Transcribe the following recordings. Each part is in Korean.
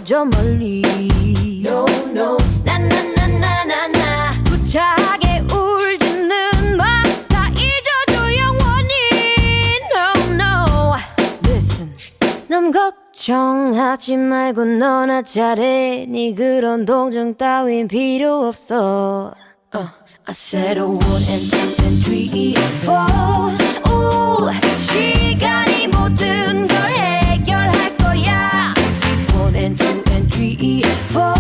저 멀리 No no 나나나나나나 구차하게 울지는 마 다 잊어줘 영원히 No no Listen 남 걱정하지 말고 너나 잘해 네 그런 동정 따윈 필요 없어 I said a 1 and 2 and 3, 4 오, 시간이 모든 걸 해결할 거야 1 and 2 and 3, 4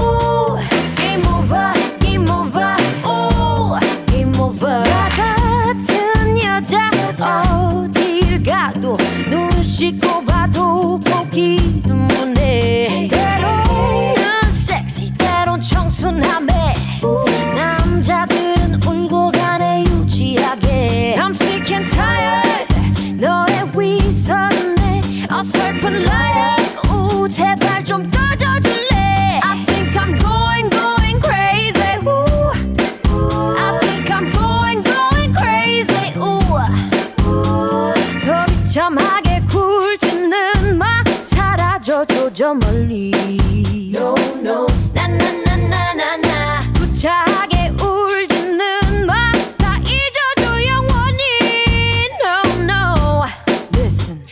오, game over, game over 오, game over 나 같은 여자 어딜 가도 눈 씻고 봐도 보기 눈물내 때로는 섹시 때론 청순함에 남자들은 울고 가네 유치하게 I'm sick and tired 너의 위선에 어설픈 lighter 우 제발 좀 꺼져줄래 I think I'm going crazy 우 I think I'm going crazy 우 더 비참하게 굴지는 마 사라져줘 저 멀리 No no 나나나나나나 구차하게 울지는 마 다 잊어줘 영원히 No no Listen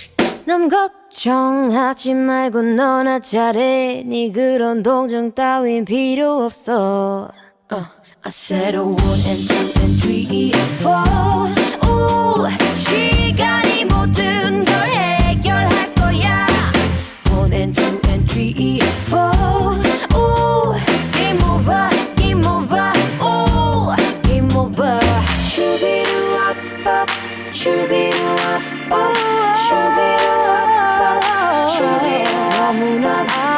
남 걱정하지 말고 너나 잘해 네 그런 동정 따윈 필요 없어 I said a 1 and 2 and 3, 4 오, 시간이 모든 걸 해결할 거야 1 and 2 and 3, 4 오, game over, game over 오, game over 슈비루아빠 슈비루아빠 슈비루아빠 슈비루 너무나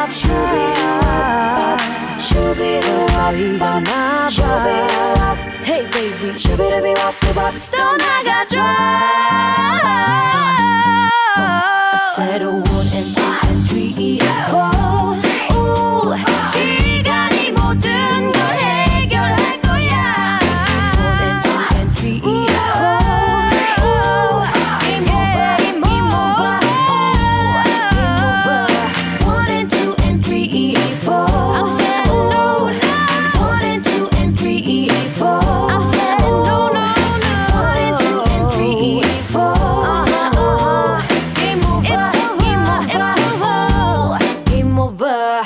슈비루아빠 슈비루아빠 슈비루아빠 Hey baby 슈비루비와빠밥 떠나가줘 I said a 1 and 2 and 3, 4 오, 시간이 모든 걸 해결할 거야 1 and 2 and 3, 4 오, game over, game over 오, game over 1 and 2 and 3, 4 I said no, no 1 and 2 and 3, 4 I said no, no, no 1 and 2 and 3, 4 game over, game over game over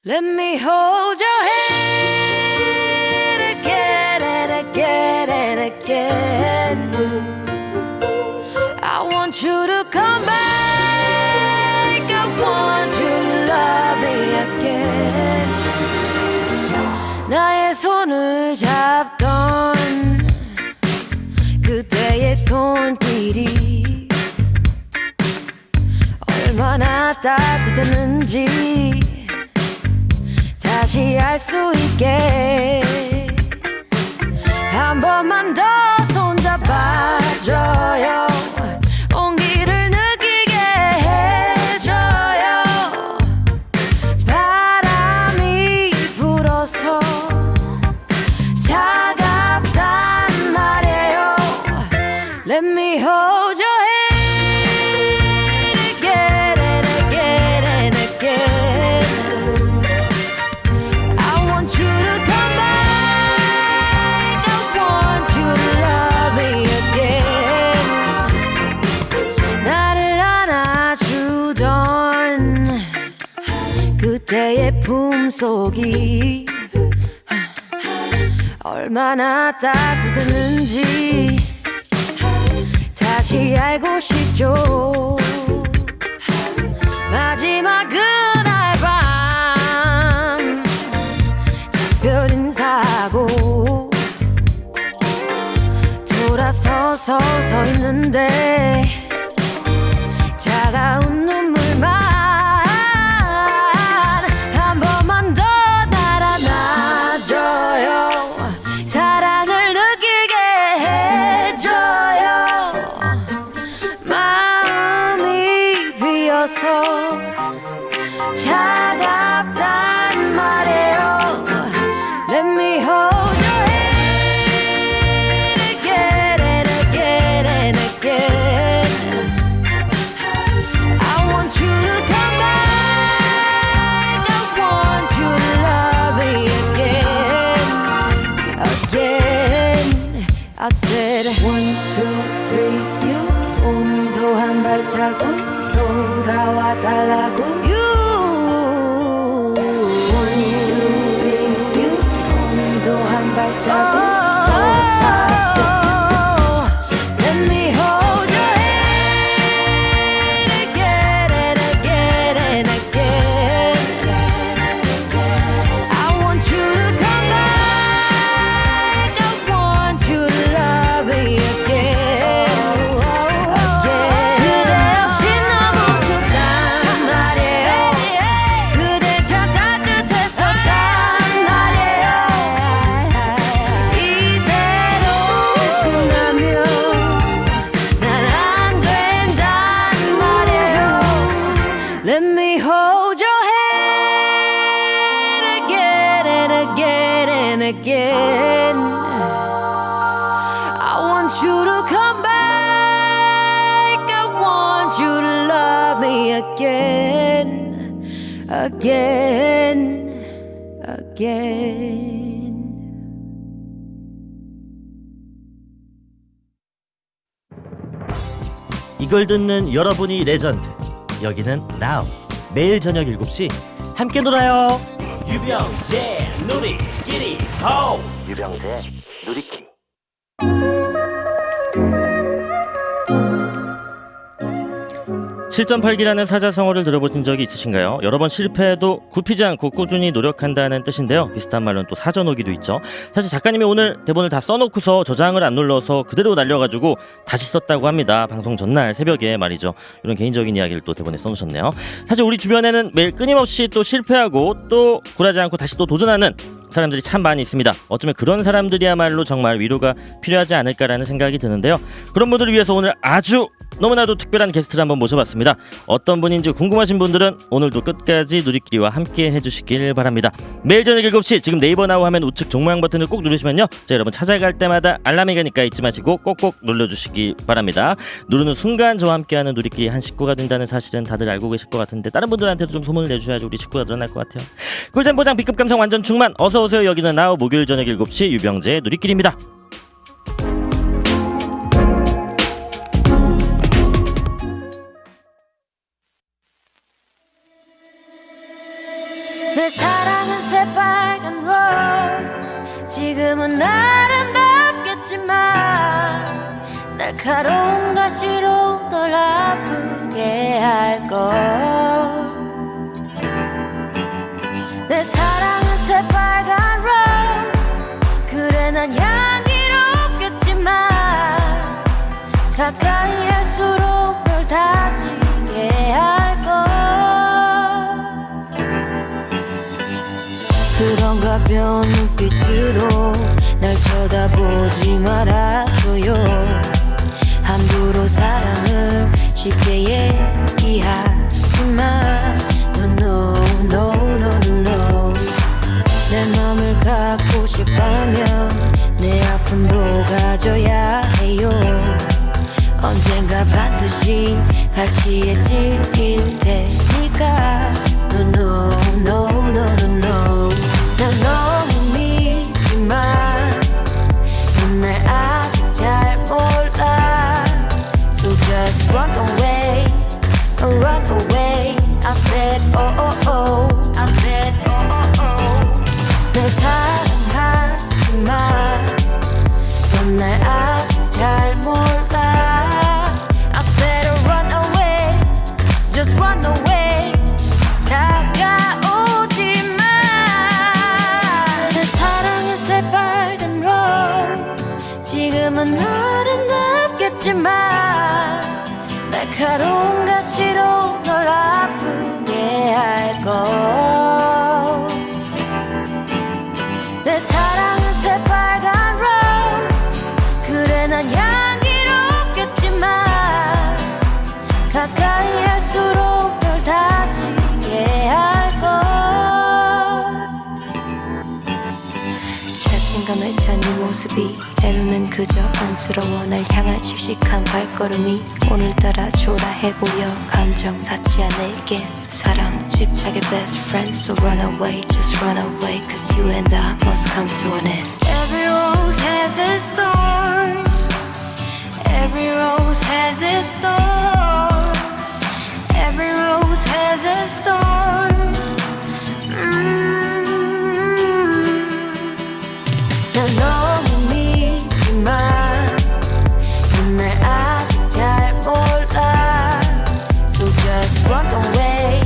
Let me hold your hand again and again and again I want you to come back I want you to love me again 나의 손을 잡던 그때의 손길이 얼마나 따뜻했는지 다시 알 수 있게 한 번만 더 손잡아줘요 온기를 느끼게 해줘요 바람이 불어서 차갑단 말이에요 Let me hold your hand again and again and again I want you to come back I want you to love me again 나를 안아주던 그때의 품속이 얼마나 따뜻했는지 다시 알고 싶죠 마지막 그날 밤 작별 인사하고 돌아서서 서 있는데 차가운 눈물만 한 번만 더 날아놔줘요 사랑을 느끼게 해줘요 마음이 비어서 차갑단 말이에요 Let me hold your hand again and again and again said 1, 2, 3 you 오늘도 한 발자국 돌아와 달라고 You 1, 2, 3 you 오늘도 한 발자국 4, 5, 6 Let me hold your hand again and again and again I want you to come back I want you to love me again 그대 없이 너무 춥단 말이에요 그대 참 따뜻했었단 말이에요 이대로 끝나면 난 안 된단 말이에요 Let me hold your hand again and again and again I want you to come back I want you to love me again again again 이걸 듣는 여러분이 레전드. 여기는 Now. 매일 저녁 7시 함께 놀아요. 유병재 누리끼리 호. 유병재 누리끼리. (7.8기라는) 사자성어를 들어보신 적이 있으신가요? 여러 번 실패해도 굽히지 않고 꾸준히 노력한다는 뜻인데요. 비슷한 말로는 또 사전오기도 있죠. 사실 작가님이 오늘 대본을 다 써놓고서 저장을 안 눌러서 그대로 날려가지고 다시 썼다고 합니다. 방송 전날 새벽에 말이죠. 이런 개인적인 이야기를 또 대본에 써놓으셨네요. 사실 우리 주변에는 매일 끊임없이 또 실패하고 또 굴하지 않고 다시 또 도전하는 사람들이 참 많이 있습니다. 어쩌면 그런 사람들이야말로 정말 위로가 필요하지 않을까라는 생각이 드는데요. 그런 분들을 위해서 오늘 아주 너무나도 특별한 게스트를 한번 모셔봤습니다. 어떤 분인지 궁금하신 분들은 오늘도 끝까지 누리끼리와 함께 해주시길 바랍니다. 매일 저녁 7시 지금 네이버 나우 하면 우측 종모양 버튼을 꼭 누르시면요. 자, 여러분 찾아갈 때마다 알람이 가니까 잊지 마시고 꼭꼭 눌러주시기 바랍니다. 누르는 순간 저와 함께하는 누리끼리 한 식구가 된다는 사실은 다들 알고 계실 것 같은데 다른 분들한테도 좀 소문을 내주셔야지 우리 식구가 늘어날 것 같아요. 꿀잼 보장 B급 감성 완전 충만 어서오세요. 여기는 나우 목요일 저녁 7시 유병재 누리끼리입니다. 내 사랑은 새빨간 로즈 지금은 아름답겠지만 날카로운 가시로 널 아프게 할걸 내 사랑은 새빨간 로즈 그래 난 향기롭겠지만 가까이 할수록 널 다치게 할걸 그런 가벼운 눈빛으로 날 쳐다보지 말아줘요 함부로 사랑을 쉽게 얘기하지만 No, no, no, no, no 내 맘을 갖고 싶다면 내 아픔도 가져야 해요 언젠가 반드시 가시에 찔릴 테니까 No, no, no, no, no, no 난 너무 믿지만 넌 날 아직 잘 몰라 So just run away, run away I said oh oh oh I said oh oh oh 널 사랑하지만 넌 날 아직 잘 몰라 I said run away, just run away 다가오지 마 내 사랑의 새빨간 로즈 지금은 아름답겠지만 날카로운 가시로 널 아프게 할걸 내 사랑은 새빨간 로즈 그래 난 향기롭겠지만 가까이 할수록 널 다치게 할걸 자신감에 찬 네 모습이 내 눈엔 그저 안쓰러워 날 향한 씩씩한 발걸음이 오늘따라 초라해 보여 감정 사치야 내게 사랑 집착의 best friend So run away, just run away Cause you and I must come to an end Every rose has its thorn 난 너무 믿지만 넌 날 아직 잘 몰라. So just run away,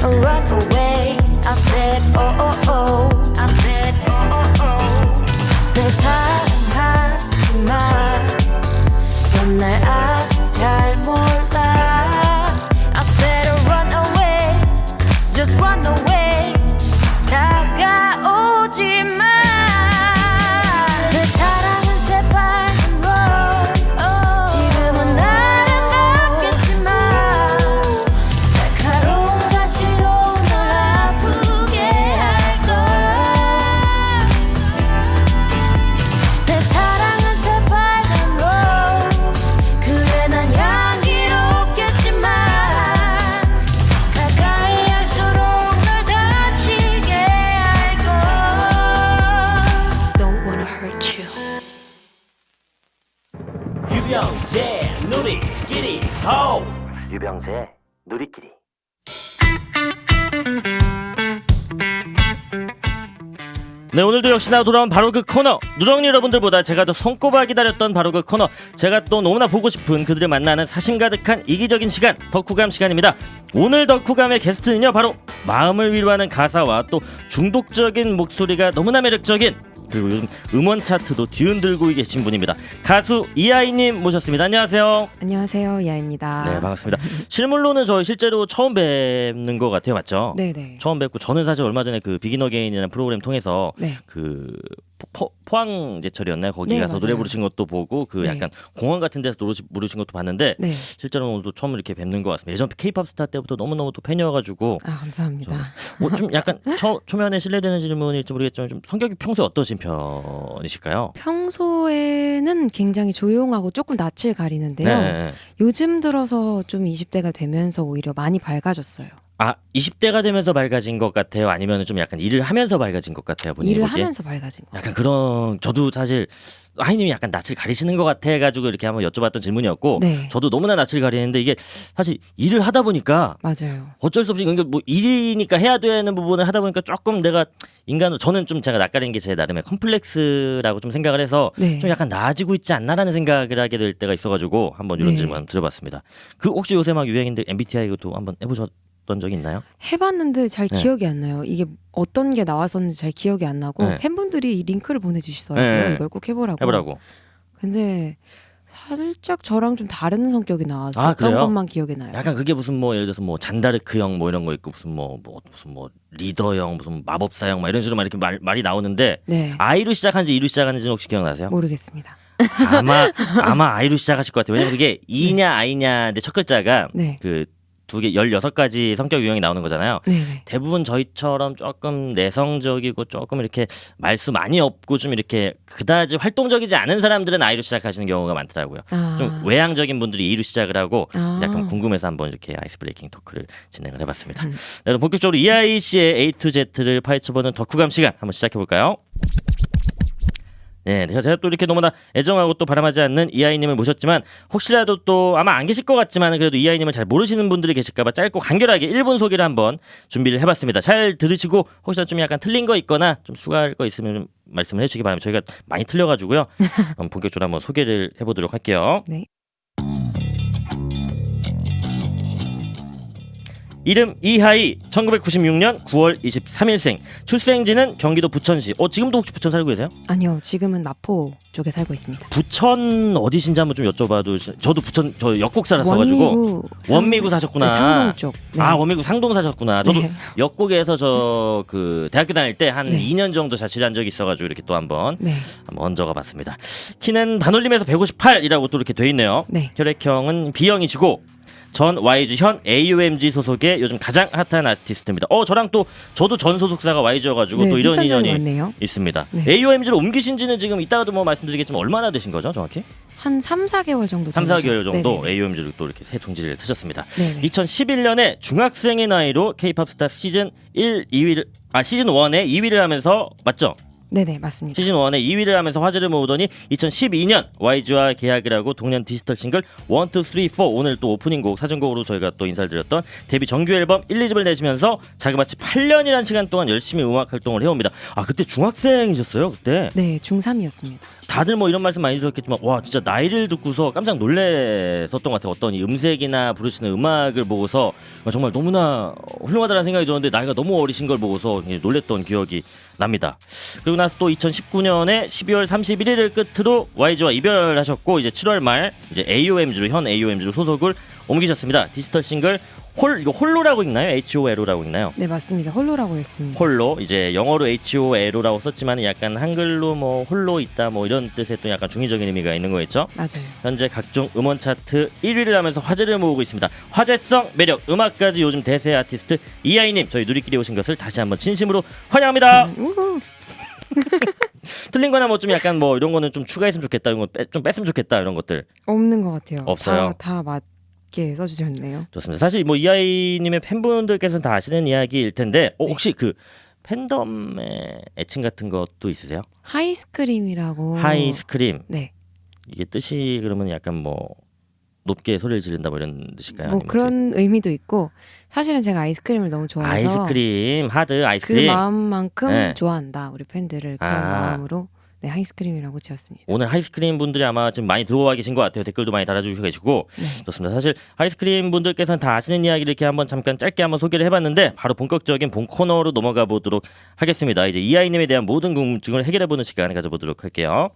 run away. I said oh oh oh, I said oh oh oh. 날 사랑하지만 넌 날 아직 잘 몰라. I said run away, just run away. 다가오지 마. 내 사랑은 새빨간 road. 지금은 아름답겠지만 날카로운 가시로 널 아프게 할걸. 내 사랑은 새빨간 rose. 그래 난 향기롭겠지만 가까이 할수록 널 다치게 할걸. Don't wanna hurt you. 유병재 누리끼리 호. 유병재 누리끼리. 네, 오늘도 역시나 돌아온 바로 그 코너, 누렁이 여러분들보다 제가 더 손꼽아 기다렸던 바로 그 코너, 제가 또 너무나 보고 싶은 그들을 만나는 사심 가득한 이기적인 시간, 덕후감 시간입니다. 오늘 덕후감의 게스트는요, 바로 마음을 위로하는 가사와 또 중독적인 목소리가 너무나 매력적인, 그리고 요즘 음원 차트도 뒤흔들고 계신 분입니다. 가수 이하이님 모셨습니다. 안녕하세요. 안녕하세요, 이하입니다. 네, 반갑습니다. 실물로는 저희 실제로 처음 뵙는 것 같아요, 맞죠? 네네. 처음 뵙고 저는 사실 얼마 전에 그 비긴 어게인이라는 프로그램 통해서 네. 그 포항제철이었나요? 거기 네, 가서 맞아요. 노래 부르신 것도 보고 그 네. 약간 공원 같은 데서 노래 부르신 것도 봤는데 네. 실제로 오늘도 처음 이렇게 뵙는 것 같습니다. 예전 K-팝 스타 때부터 너무너무 또 팬이어가지고 아, 감사합니다. 좀 약간 초면에 실례되는 질문일지 모르겠지만 좀 성격이 평소에 어떠신 편이실까요? 평소에는 굉장히 조용하고 조금 낯을 가리는데요. 네. 요즘 들어서 좀 20대가 되면서 오히려 많이 밝아졌어요. 아, 20대가 되면서 밝아진 것 같아요? 아니면 좀 약간 일을 하면서 밝아진 것 같아요? 본인이 일을 보기에? 하면서 밝아진 거. 약간 그런, 저도 사실 하이님이 약간 낯을 가리시는 것 같아 가지고 이렇게 한번 여쭤봤던 질문이었고 네. 저도 너무나 낯을 가리는데 이게 사실 일을 하다 보니까 맞아요. 어쩔 수 없이, 그러니까 뭐 일이니까 해야 되는 부분을 하다 보니까 조금 내가 인간으로, 저는 좀 제가 낯가리는 게 제 나름의 컴플렉스라고 좀 생각을 해서 네. 좀 약간 나아지고 있지 않나라는 생각을 하게 될 때가 있어가지고 한번 이런 네. 질문 한번 드려봤습니다. 그 혹시 요새 막 유행인데 MBTI 이것도 한번 해보셨던 적이 있나요? 해봤는데 잘 네. 기억이 안 나요. 이게 어떤 게 나왔었는지 잘 기억이 안 나고 네. 팬분들이 이 링크를 보내주시더라고요. 네. 이걸 꼭 해보라고. 해보라고. 근데 살짝 저랑 좀 다른 성격이 나왔던 아, 그래요? 것만 기억이 나요. 약간 그게 무슨 뭐 예를 들어서 뭐 잔다르크형 뭐 이런 거 있고 무슨 뭐 리더형 무슨 마법사형 막 이런 식으로 막 이렇게 말이 나오는데 네. I로 시작하는지 E로 시작하는지는 혹시 기억나세요? 모르겠습니다. 아마 I로 시작하실 것 같아요. 왜냐면 그게 E냐 I냐인데 첫 글자가 네. 그 두 개 16가지 성격 유형이 나오는 거잖아요. 네네. 대부분 저희처럼 조금 내성적이고 조금 이렇게 말수 많이 없고 좀 이렇게 그다지 활동적이지 않은 사람들은 I로 시작하시는 경우가 많더라고요. 아. 좀 외향적인 분들이 E로 시작을 하고 아. 약간 궁금해서 한번 이렇게 아이스 브레이킹 토크를 진행을 해봤습니다. 네, 그럼 본격적으로 이하이 씨의 A to Z를 파헤쳐보는 덕후감 시간 한번 시작해볼까요? 네, 제가 또 이렇게 너무나 애정하고 또 바람하지 않는 이하이님을 모셨지만 혹시라도 또 아마 안 계실 것 같지만 그래도 이하이님을 잘 모르시는 분들이 계실까봐 짧고 간결하게 1분 소개를 한번 준비를 해봤습니다. 잘 들으시고 혹시나 좀 약간 틀린 거 있거나 좀 추가할 거 있으면 좀 말씀을 해주시기 바랍니다. 저희가 많이 틀려가지고요. 본격적으로 한번 소개를 해보도록 할게요. 네. 이름 이하이, 1996년 9월 23일생, 출생지는 경기도 부천시. 지금도 혹시 부천 살고 계세요? 아니요, 지금은 마포 쪽에 살고 있습니다. 부천 어디신지 한번 좀 여쭤봐도. 저도 부천, 저 역곡 살았어가지고 원미구 사셨구나. 네, 상동 쪽. 네. 아, 원미구 상동 사셨구나. 저도 네. 역곡에서 저 그 대학교 다닐 때 한 네. 2년 정도 자취를 한 적이 있어가지고 이렇게 또 한번 네. 얹어가 봤습니다. 키는 반올림에서 158이라고 또 이렇게 돼 있네요. 네. 혈액형은 B형이시고 전 YG 현 AOMG 소속의 요즘 가장 핫한 아티스트입니다. 저랑 또 저도 전 소속사가 YG여가지고 네, 또 이런 비슷한 점이 인연이 많네요. 있습니다. 네. AOMG로 옮기신지는 지금 이따가도 뭐 말씀드리겠지만 얼마나 되신 거죠, 정확히? 한 3, 4개월 정도 3, 되죠. 4개월 정도 네네. AOMG로 또 이렇게 새 동지를 트셨습니다. 네네. 2011년에 중학생의 나이로 K-팝 스타 시즌 1, 2위를 시즌 1에 2위를 하면서 맞죠? 네네, 맞습니다. 시즌 1에 2위를 하면서 화제를 모으더니 2012년 YG와 계약을 하고 동년 디지털 싱글 1, 2, 3, 4 오늘 또 오프닝곡 사전곡으로 저희가 또 인사를 드렸던 데뷔 정규 앨범 1, 2집을 내시면서 자그마치 8년이라는 시간 동안 열심히 음악 활동을 해옵니다. 아 그때 중학생이셨어요 그때? 네, 중3이었습니다. 다들 뭐 이런 말씀 많이 들었겠지만 와 진짜 나이를 듣고서 깜짝 놀랐었던 것 같아요. 어떤 이 음색이나 부르시는 음악을 보고서 정말 너무나 훌륭하다는 생각이 들었는데 나이가 너무 어리신 걸 보고서 놀랬던 기억이 납니다. 그리고 나서 또 2019년에 12월 31일을 끝으로 YG와 이별하셨고 이제 7월 말 이제 AOMG로 현 AOMG로 소속을 옮기셨습니다. 디지털 싱글 이거 홀로라고 읽나요? HOLO라고 읽나요? 네, 맞습니다. 홀로라고 읽습니다. 홀로 이제 영어로 HOLO라고 썼지만 약간 한글로 뭐 홀로 있다 뭐 이런 뜻의 또 약간 중의적인 의미가 있는 거겠죠? 맞아요. 현재 각종 음원 차트 1위를 하면서 화제를 모으고 있습니다. 화제성, 매력, 음악까지 요즘 대세 아티스트 이하이님 저희 누리끼리 오신 것을 다시 한번 진심으로 환영합니다. 우후. 틀린 거나 뭐 좀 약간 뭐 이런 거는 좀 추가했으면 좋겠다 이런 거 좀 뺐으면 좋겠다 이런 것들 없는 것 같아요. 없어요? 다 맞게 써주셨네요. 좋습니다. 사실 뭐 이하이님의 팬분들께서는 다 아시는 이야기일 텐데 혹시 그 팬덤의 애칭 같은 것도 있으세요? 하이스크림이라고. 하이스크림 네. 이게 뜻이 그러면 약간 뭐 높게 소리를 지른다 뭐 이런 뜻일까요? 뭐 아니면 그런 의미도 있고 사실은 제가 아이스크림을 너무 좋아해서 아이스크림 하드 그 아이스크림 마음만큼 네. 좋아한다 우리 팬들을 그런 마음으로 네, 하이스크림이라고 지었습니다. 오늘 하이스크림 분들이 아마 지금 많이 들어와 계신 것 같아요. 댓글도 많이 달아주시고 계시고 네. 좋습니다. 사실 하이스크림 분들께서는 다 아시는 이야기를 이렇게 한번 잠깐 짧게 한번 소개를 해봤는데 바로 본격적인 본 코너로 넘어가 보도록 하겠습니다. 이제 이하이님에 대한 모든 궁금증을 해결해보는 시간 가져보도록 할게요.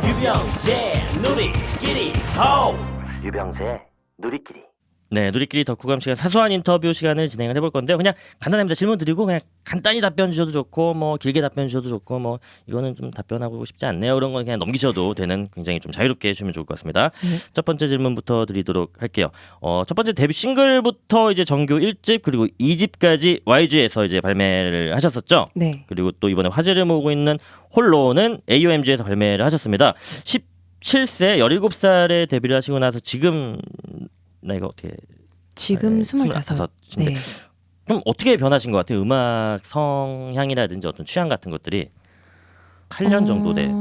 유병재 누리끼리 호우 유병재 누리끼리 네, 누리끼리 덕후감 시간 사소한 인터뷰 시간을 진행을 해볼 건데요. 그냥 간단합니다. 질문 드리고 그냥 간단히 답변 주셔도 좋고 뭐 길게 답변 주셔도 좋고 뭐 이거는 좀 답변하고 싶지 않네요. 이런 건 그냥 넘기셔도 되는 굉장히 좀 자유롭게 해주시면 좋을 것 같습니다. 첫 번째 질문부터 드리도록 할게요. 첫 번째 데뷔 싱글부터 이제 정규 1집 그리고 2집까지 YG에서 이제 발매를 하셨었죠. 네. 그리고 또 이번에 화제를 모으고 있는 홀로는 AOMG에서 발매를 하셨습니다. 17세 17살에 데뷔를 하시고 나서 지금 나이가 어떻게 지금 네, 25. 25인데 네. 좀 어떻게 변하신 것 같아요? 음악 성향이라든지 어떤 취향 같은 것들이 8년 정도 돼.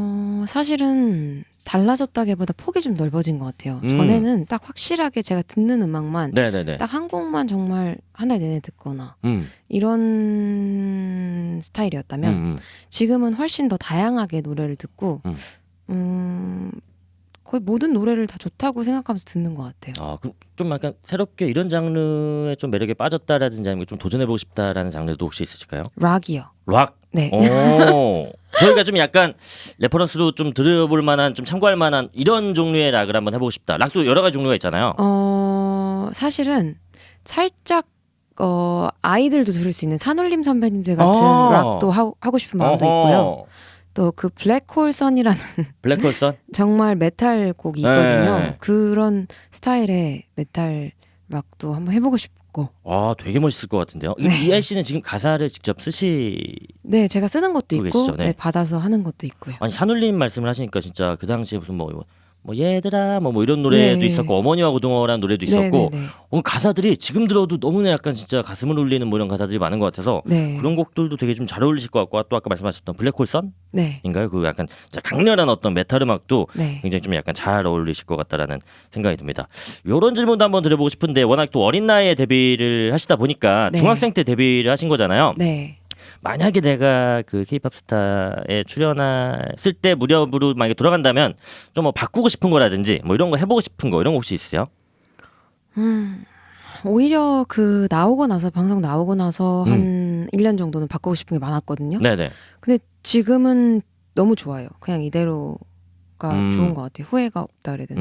사실은 달라졌다기보다 폭이 좀 넓어진 것 같아요. 전에는 딱 확실하게 제가 듣는 음악만 네네네. 딱 한 곡만 정말 한 달 내내 듣거나 이런 스타일이었다면 지금은 훨씬 더 다양하게 노래를 듣고 거의 모든 노래를 다 좋다고 생각하면서 듣는 것 같아요. 아, 그럼 좀 약간 새롭게 이런 장르에 좀 매력에 빠졌다라든지 아니면 좀 도전해보고 싶다라는 장르도 혹시 있으실까요? 락이요. 락. 네. 오. 저희가 좀 약간 레퍼런스로 좀 들어볼 만한 좀 참고할 만한 이런 종류의 락을 한번 해보고 싶다. 락도 여러 가지 종류가 있잖아요. 사실은 살짝 아이들도 들을 수 있는 산울림 선배님들 같은 락도 하고 싶은 마음도 있고요. 또 그 블랙홀 선이라는 블랙홀 선? 정말 메탈 곡이 있거든요. 네. 그런 스타일의 메탈 락도 한번 해보고 싶고. 아, 되게 멋있을 것 같은데요. 네. 이하이 씨는 지금 가사를 직접 네, 제가 쓰는 것도 그러고 있고 계시죠? 네. 네, 받아서 하는 것도 있고요. 아니 산울림 말씀을 하시니까 진짜 그 당시에 무슨 뭐 얘들아 뭐 이런 노래도 네. 있었고 어머니와 고등어라는 노래도 있었고 네, 네, 가사들이 지금 들어도 너무나 약간 진짜 가슴을 울리는 뭐 이런 가사들이 많은 것 같아서 네. 그런 곡들도 되게 좀 잘 어울리실 것 같고 또 아까 말씀하셨던 블랙홀 선인가요? 네. 그 약간 진짜 강렬한 어떤 메탈 음악도 네. 굉장히 좀 약간 잘 어울리실 것 같다라는 생각이 듭니다. 이런 질문도 한번 드려보고 싶은데 워낙 또 어린 나이에 데뷔를 하시다 보니까 네. 중학생 때 데뷔를 하신 거잖아요. 네. 만약에 내가 그 K-팝 스타에 출연했을 때 무렵으로 만약에 돌아간다면 좀 뭐 바꾸고 싶은 거라든지 뭐 이런 거 해보고 싶은 거 이런 거 혹시 있으세요? 오히려 그 방송 나오고 나서 한 1년 정도는 바꾸고 싶은 게 많았거든요. 네네. 근데 지금은 너무 좋아요. 그냥 이대로가 좋은 것 같아요. 후회가 없다 그래야 되나?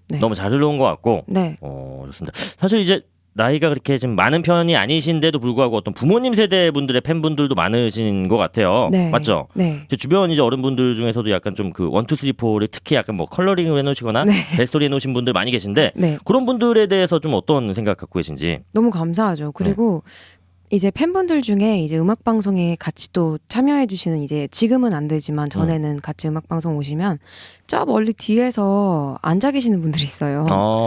네. 너무 잘 흘러온 것 같고. 네. 좋습니다. 사실 이제 나이가 그렇게 좀 많은 편이 아니신데도 불구하고 어떤 부모님 세대 분들의 팬분들도 많으신 것 같아요. 네. 맞죠? 네. 제 주변 이제 어른분들 중에서도 약간 좀 그 1, 2, 3, 4를 특히 약간 뭐 컬러링을 해놓으시거나 네. 벨스토리 해놓으신 분들 많이 계신데 네. 그런 분들에 대해서 좀 어떤 생각 갖고 계신지. 너무 감사하죠. 그리고 이제 팬분들 중에 이제 음악 방송에 같이 또 참여해 주시는 이제 지금은 안 되지만 전에는 같이 음악 방송 오시면 저 멀리 뒤에서 앉아 계시는 분들이 있어요.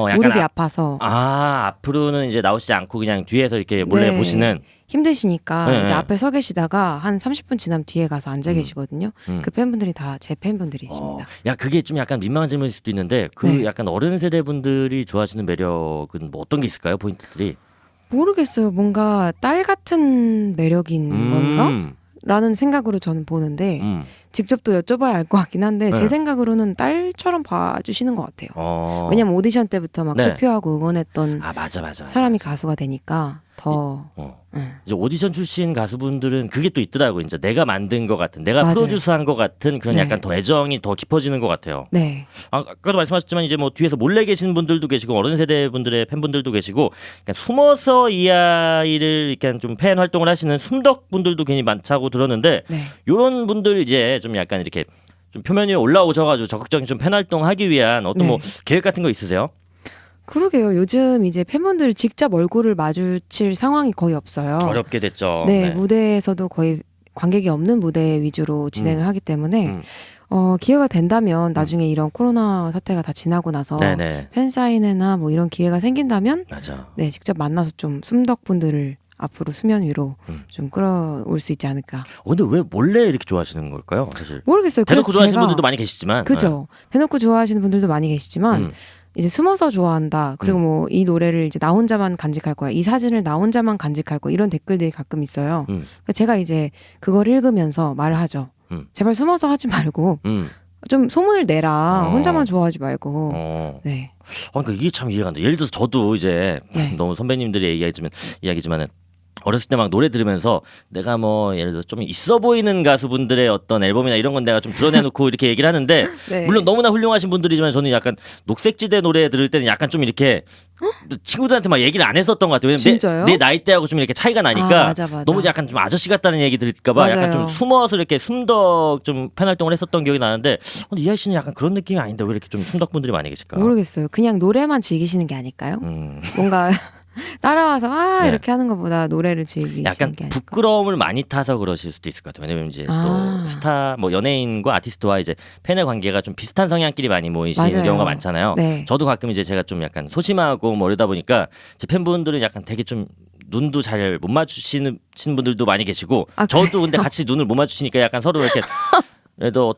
약간 무릎이 아파서. 앞으로는 이제 나오시지 않고 그냥 뒤에서 이렇게 몰래 네. 보시는. 힘드시니까 네. 이제 앞에 서 계시다가 한 30분 지나면 뒤에 가서 앉아 계시거든요. 그 팬분들이 다 제 팬분들이십니다. 야 그게 좀 약간 민망한 질문일 수도 있는데 그 네. 약간 어른 세대 분들이 좋아하시는 매력은 뭐 어떤 게 있을까요? 포인트들이? 모르겠어요. 뭔가 딸 같은 매력인 건가? 음. 라는 생각으로 저는 보는데 직접 또 여쭤봐야 알 것 같긴 한데 네. 제 생각으로는 딸처럼 봐주시는 것 같아요. 어. 왜냐면 오디션 때부터 막 네. 투표하고 응원했던 아 맞아. 사람이 가수가 되니까 더 이제 오디션 출신 가수분들은 그게 또 있더라고. 이제 내가 만든 것 같은, 내가 맞아요. 프로듀스한 것 같은 그런 네. 약간 더 애정이 더 깊어지는 것 같아요. 네. 아까도 말씀하셨지만 이제 뭐 뒤에서 몰래 계신 분들도 계시고 어른 세대 분들의 팬분들도 계시고 그러니까 숨어서 이 아이를 이렇게 좀 팬 활동을 하시는 숨덕 분들도 괜히 많다고 들었는데 네. 이런 분들 이제 좀 약간 이렇게 좀 표면 위에 올라오셔가지고 적극적인 좀 팬 활동하기 위한 어떤 네. 뭐 계획 같은 거 있으세요? 그러게요. 요즘 이제 팬분들 직접 얼굴을 마주칠 상황이 거의 없어요. 어렵게 됐죠. 네, 무대에서도 거의 관객이 없는 무대 위주로 진행을 하기 때문에 기회가 된다면 나중에 이런 코로나 사태가 다 지나고 나서 네네. 팬사인회나 뭐 이런 기회가 생긴다면 맞아. 네, 직접 만나서 좀 숨덕분들을 앞으로 수면 위로 좀 끌어올 수 있지 않을까. 근데 왜 몰래 이렇게 좋아하시는 걸까요? 사실 모르겠어요. 대놓고 그래서 좋아하시는 제가- 분들도 많이 계시지만 그죠. 대놓고 좋아하시는 분들도 많이 계시지만 이제 숨어서 좋아한다. 그리고 뭐 이 노래를 이제 나 혼자만 간직할 거야. 이 사진을 나 혼자만 간직할 거야. 이런 댓글들이 가끔 있어요. 그러니까 제가 이제 그걸 읽으면서 말을 하죠. 제발 숨어서 하지 말고 좀 소문을 내라. 혼자만 좋아하지 말고. 네. 그러니까 이게 참 이해가 안 돼. 예를 들어서 저도 이제 네. 너무 선배님들의 이야기지만은 어렸을 때 막 노래 들으면서 내가 뭐 예를 들어 좀 있어 보이는 가수분들의 어떤 앨범이나 이런 건 내가 좀 드러내놓고 이렇게 얘기를 하는데 네. 물론 너무나 훌륭하신 분들이지만 저는 약간 녹색지대 노래 들을 때는 약간 좀 이렇게 친구들한테 막 얘기를 안 했었던 것 같아요. 왜냐면 진짜요? 내 나이대하고 좀 이렇게 차이가 나니까 맞아. 너무 약간 좀 아저씨 같다는 얘기 들을까봐 약간 좀 맞아요. 숨어서 이렇게 숨덕 좀 팬 활동을 했었던 기억이 나는데 이하이 씨는 약간 그런 느낌이 아닌데 왜 이렇게 좀 숨덕 분들이 많이 계실까? 모르겠어요. 그냥 노래만 즐기시는 게 아닐까요? 뭔가 따라와서 네. 이렇게 하는 것보다 노래를 즐기시는 약간 게 아닐까. 부끄러움을 많이 타서 그러실 수도 있을 것 같아요. 왜냐면 이제 또 스타 뭐 연예인과 아티스트와 이제 팬의 관계가 좀 비슷한 성향끼리 많이 모이시는 맞아요. 경우가 많잖아요. 네. 저도 가끔 이제 제가 좀 약간 소심하고 뭐 이러다 보니까 제 팬분들은 약간 되게 좀 눈도 잘 못 맞추시는 분들도 많이 계시고 저도 근데 같이 눈을 못 맞추시니까 약간 서로 이렇게 그래도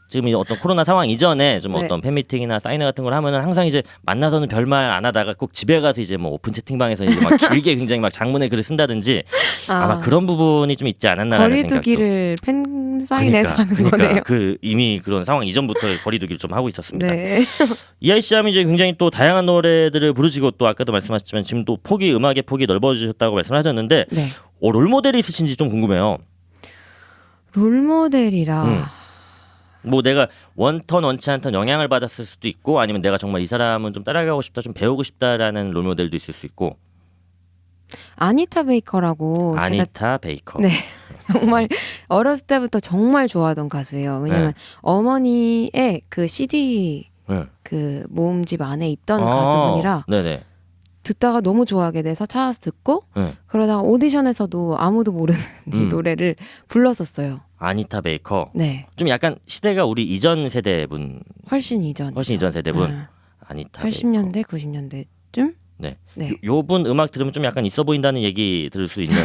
지금 이 어떤 코로나 상황 이전에 좀 네. 어떤 팬미팅이나 사인회 같은 걸 하면은 항상 이제 만나서는 별말 안 하다가 꼭 집에 가서 이제 뭐 오픈 채팅방에서 이제 막 길게 굉장히 막 장문의 글을 쓴다든지 아마 그런 부분이 좀 있지 않았나라는 생각도. 거리두기를 팬사인회에서 하는 거네요. 그 이미 그런 상황 이전부터 거리두기를 좀 하고 있었습니다. 네. 이하이 씨 하면 이제 굉장히 또 다양한 노래들을 부르시고 또 아까도 말씀하셨지만 지금 또 음악의 폭이 넓어지셨다고 말씀하셨는데 네. 롤모델이 있으신지 좀 궁금해요. 롤모델이라 뭐 내가 원턴 원치 않던 영향을 받았을 수도 있고 아니면 내가 정말 이 사람은 좀 따라가고 싶다 좀 배우고 싶다라는 롤모델도 있을 수 있고. 아니타 베이커라고 제가 아니타 베이커. 네. 정말 어렸을 때부터 정말 좋아하던 가수예요. 왜냐면 어머니의 그 CD 네. 그 모음집 안에 있던 가수분이라 네네. 듣다가 너무 좋아하게 돼서 찾아서 듣고 그러다가 오디션에서도 아무도 모르는 이 노래를 불렀었어요. 아니타 베이커. 네. 좀 약간 시대가 우리 이전 세대분 훨씬 이전. 세대분. 아니타 80년대, 90년대쯤? 네. 네. 요분 음악 들으면 좀 약간 있어 보인다는 얘기 들을 수 있는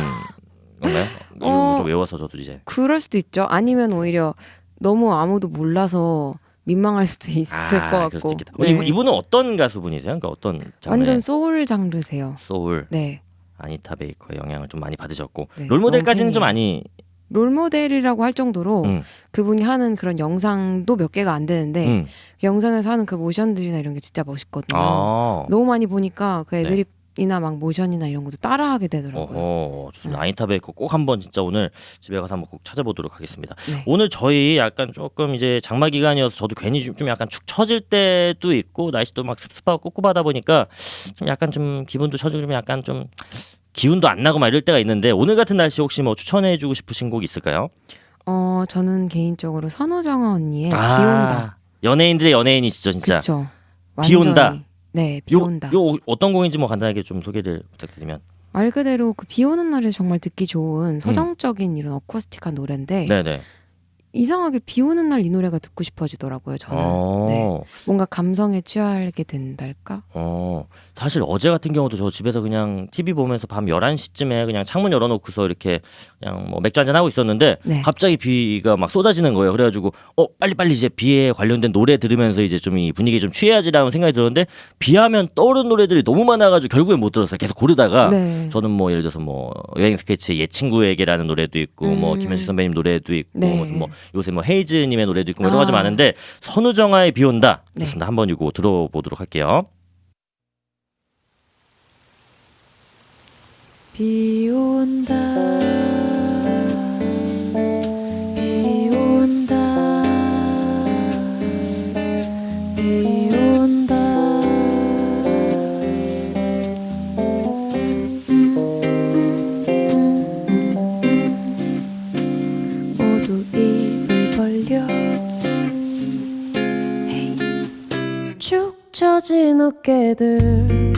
건가요? 이거 좀 외워서 저도 이제. 그럴 수도 있죠. 아니면 오히려 너무 아무도 몰라서 민망할 수도 있을 것 그럴 같고. 수도 있겠다. 네. 이분은 어떤 가수분이세요? 그러니까 어떤 장르의 완전 소울 장르세요. 소울. 네. 아니타 베이커의 영향을 좀 많이 받으셨고 네, 롤모델까지는 너무 좀 많이. 롤모델이라고 할 정도로 그분이 하는 그런 영상도 몇 개가 안 되는데 그 영상에서 하는 그 모션들이나 이런 게 진짜 멋있거든요. 너무 많이 보니까 그 애드립이나 막 모션이나 이런 것도 따라하게 되더라고요. 좋습니다. 아니타 베이커 꼭 한번 진짜 오늘 집에 가서 한번 꼭 찾아보도록 하겠습니다. 네. 오늘 저희 약간 조금 이제 장마 기간이어서 저도 괜히 좀 약간 축 처질 때도 있고 날씨도 막 습습하고 꿉꿉하다 보니까 좀 약간 좀 기분도 처지고 좀 약간 좀 기운도 안 나고 막 이럴 때가 있는데 오늘 같은 날씨 혹시 뭐 추천해주고 싶으신 곡 있을까요? 저는 개인적으로 선우정아 언니의 비 온다. 연예인들의 연예인이시죠 진짜. 그쵸. 비 온다. 완전히. 네, 비 온다. 요 어떤 곡인지 뭐 간단하게 좀 소개를 부탁드리면. 말 그대로 그 비 오는 날에 정말 듣기 좋은 서정적인 이런 어쿠스틱한 노래인데 네네. 이상하게 비 오는 날 이 노래가 듣고 싶어지더라고요. 저는 네. 뭔가 감성에 취하게 된달까? 사실 어제 같은 경우도 저 집에서 그냥 TV 보면서 밤 11시쯤에 그냥 창문 열어놓고서 이렇게 그냥 뭐 맥주 한잔 하고 있었는데 네. 갑자기 비가 막 쏟아지는 거예요. 그래가지고 빨리빨리 이제 비에 관련된 노래 들으면서 이제 좀 이 분위기 좀 취해야지라는 생각이 들었는데 비하면 떠오르는 노래들이 너무 많아가지고 결국엔 못 들었어요. 계속 고르다가 네. 저는 뭐 예를 들어서 뭐 여행 스케치의 옛 친구에게라는 노래도 있고 뭐 김현식 선배님 노래도 있고 네. 무슨 뭐 요새 뭐 헤이즈님의 노래도 있고 뭐 여러 가지 많은데 선우정아의 비 온다. 네. 좋습니다. 한번 이거 들어보도록 할게요. 비 온다 비 온다 비 온다 모두 입을 벌려 축 처진 어깨들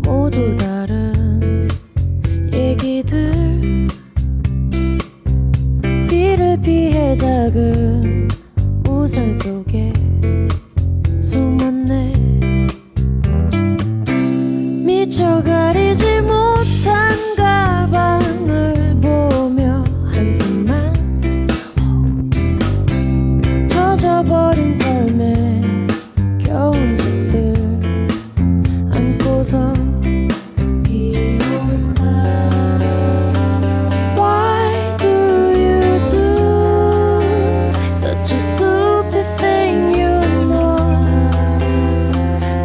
모두 다른 얘기들 비를 피해 작은 우산 속에 숨었네 미쳐 가리지 못한 가방을 보며 한숨만 젖어버린 삶에 겨운 집들 안고서 Why do you do such a stupid thing, you know?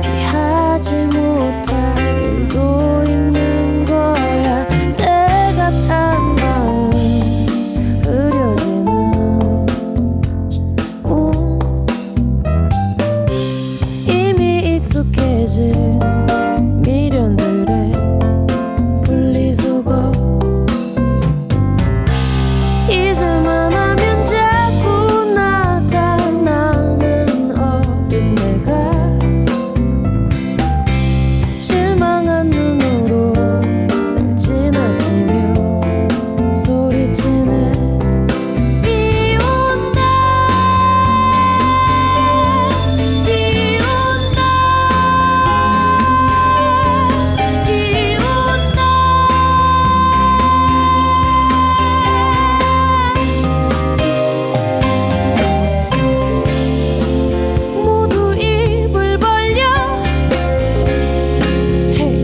피하지 못할 일도 있는 거야. 때가 탄 마음 흐려지는 꿈 이미 익숙해진 미련들의 분리수거 잊을만 하면 자꾸 나타나는 어린 내가 실망한 눈으로 날 지나치며 소리치네 비 온다 비 온다 비 온다 모두 입을 벌려 Hey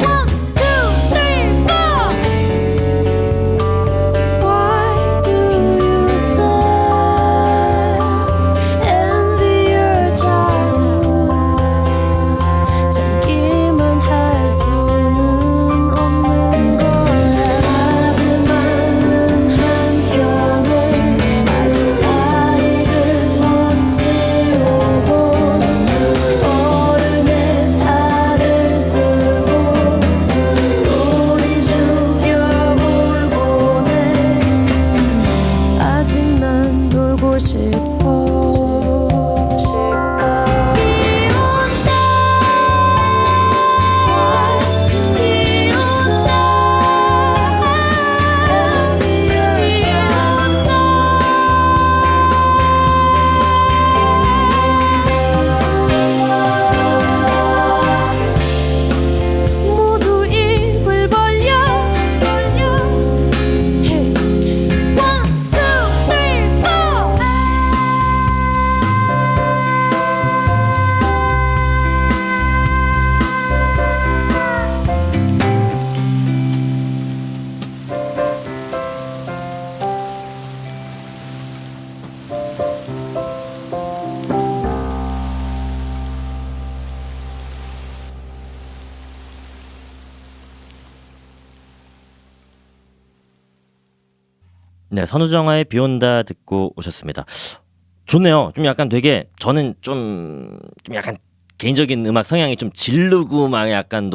One, two, three, four Why do you stay Envy your childhood 참기만 할 수는 없는 거야 다들 많은 한편에 아직 아이를 못 지우고 어른의 탈을 쓰고 소리 죽여 울고네 아직 난 놀고 싶어 비 온다 비 온다 모두 입을 벌려 Hey One, two, three, four 네, 선우정아의 비 온다 듣고 오셨습니다. 좋네요. 좀 약간 되게 저는 좀 약간 개인적인 음악 성향이 좀 지르고 막 약간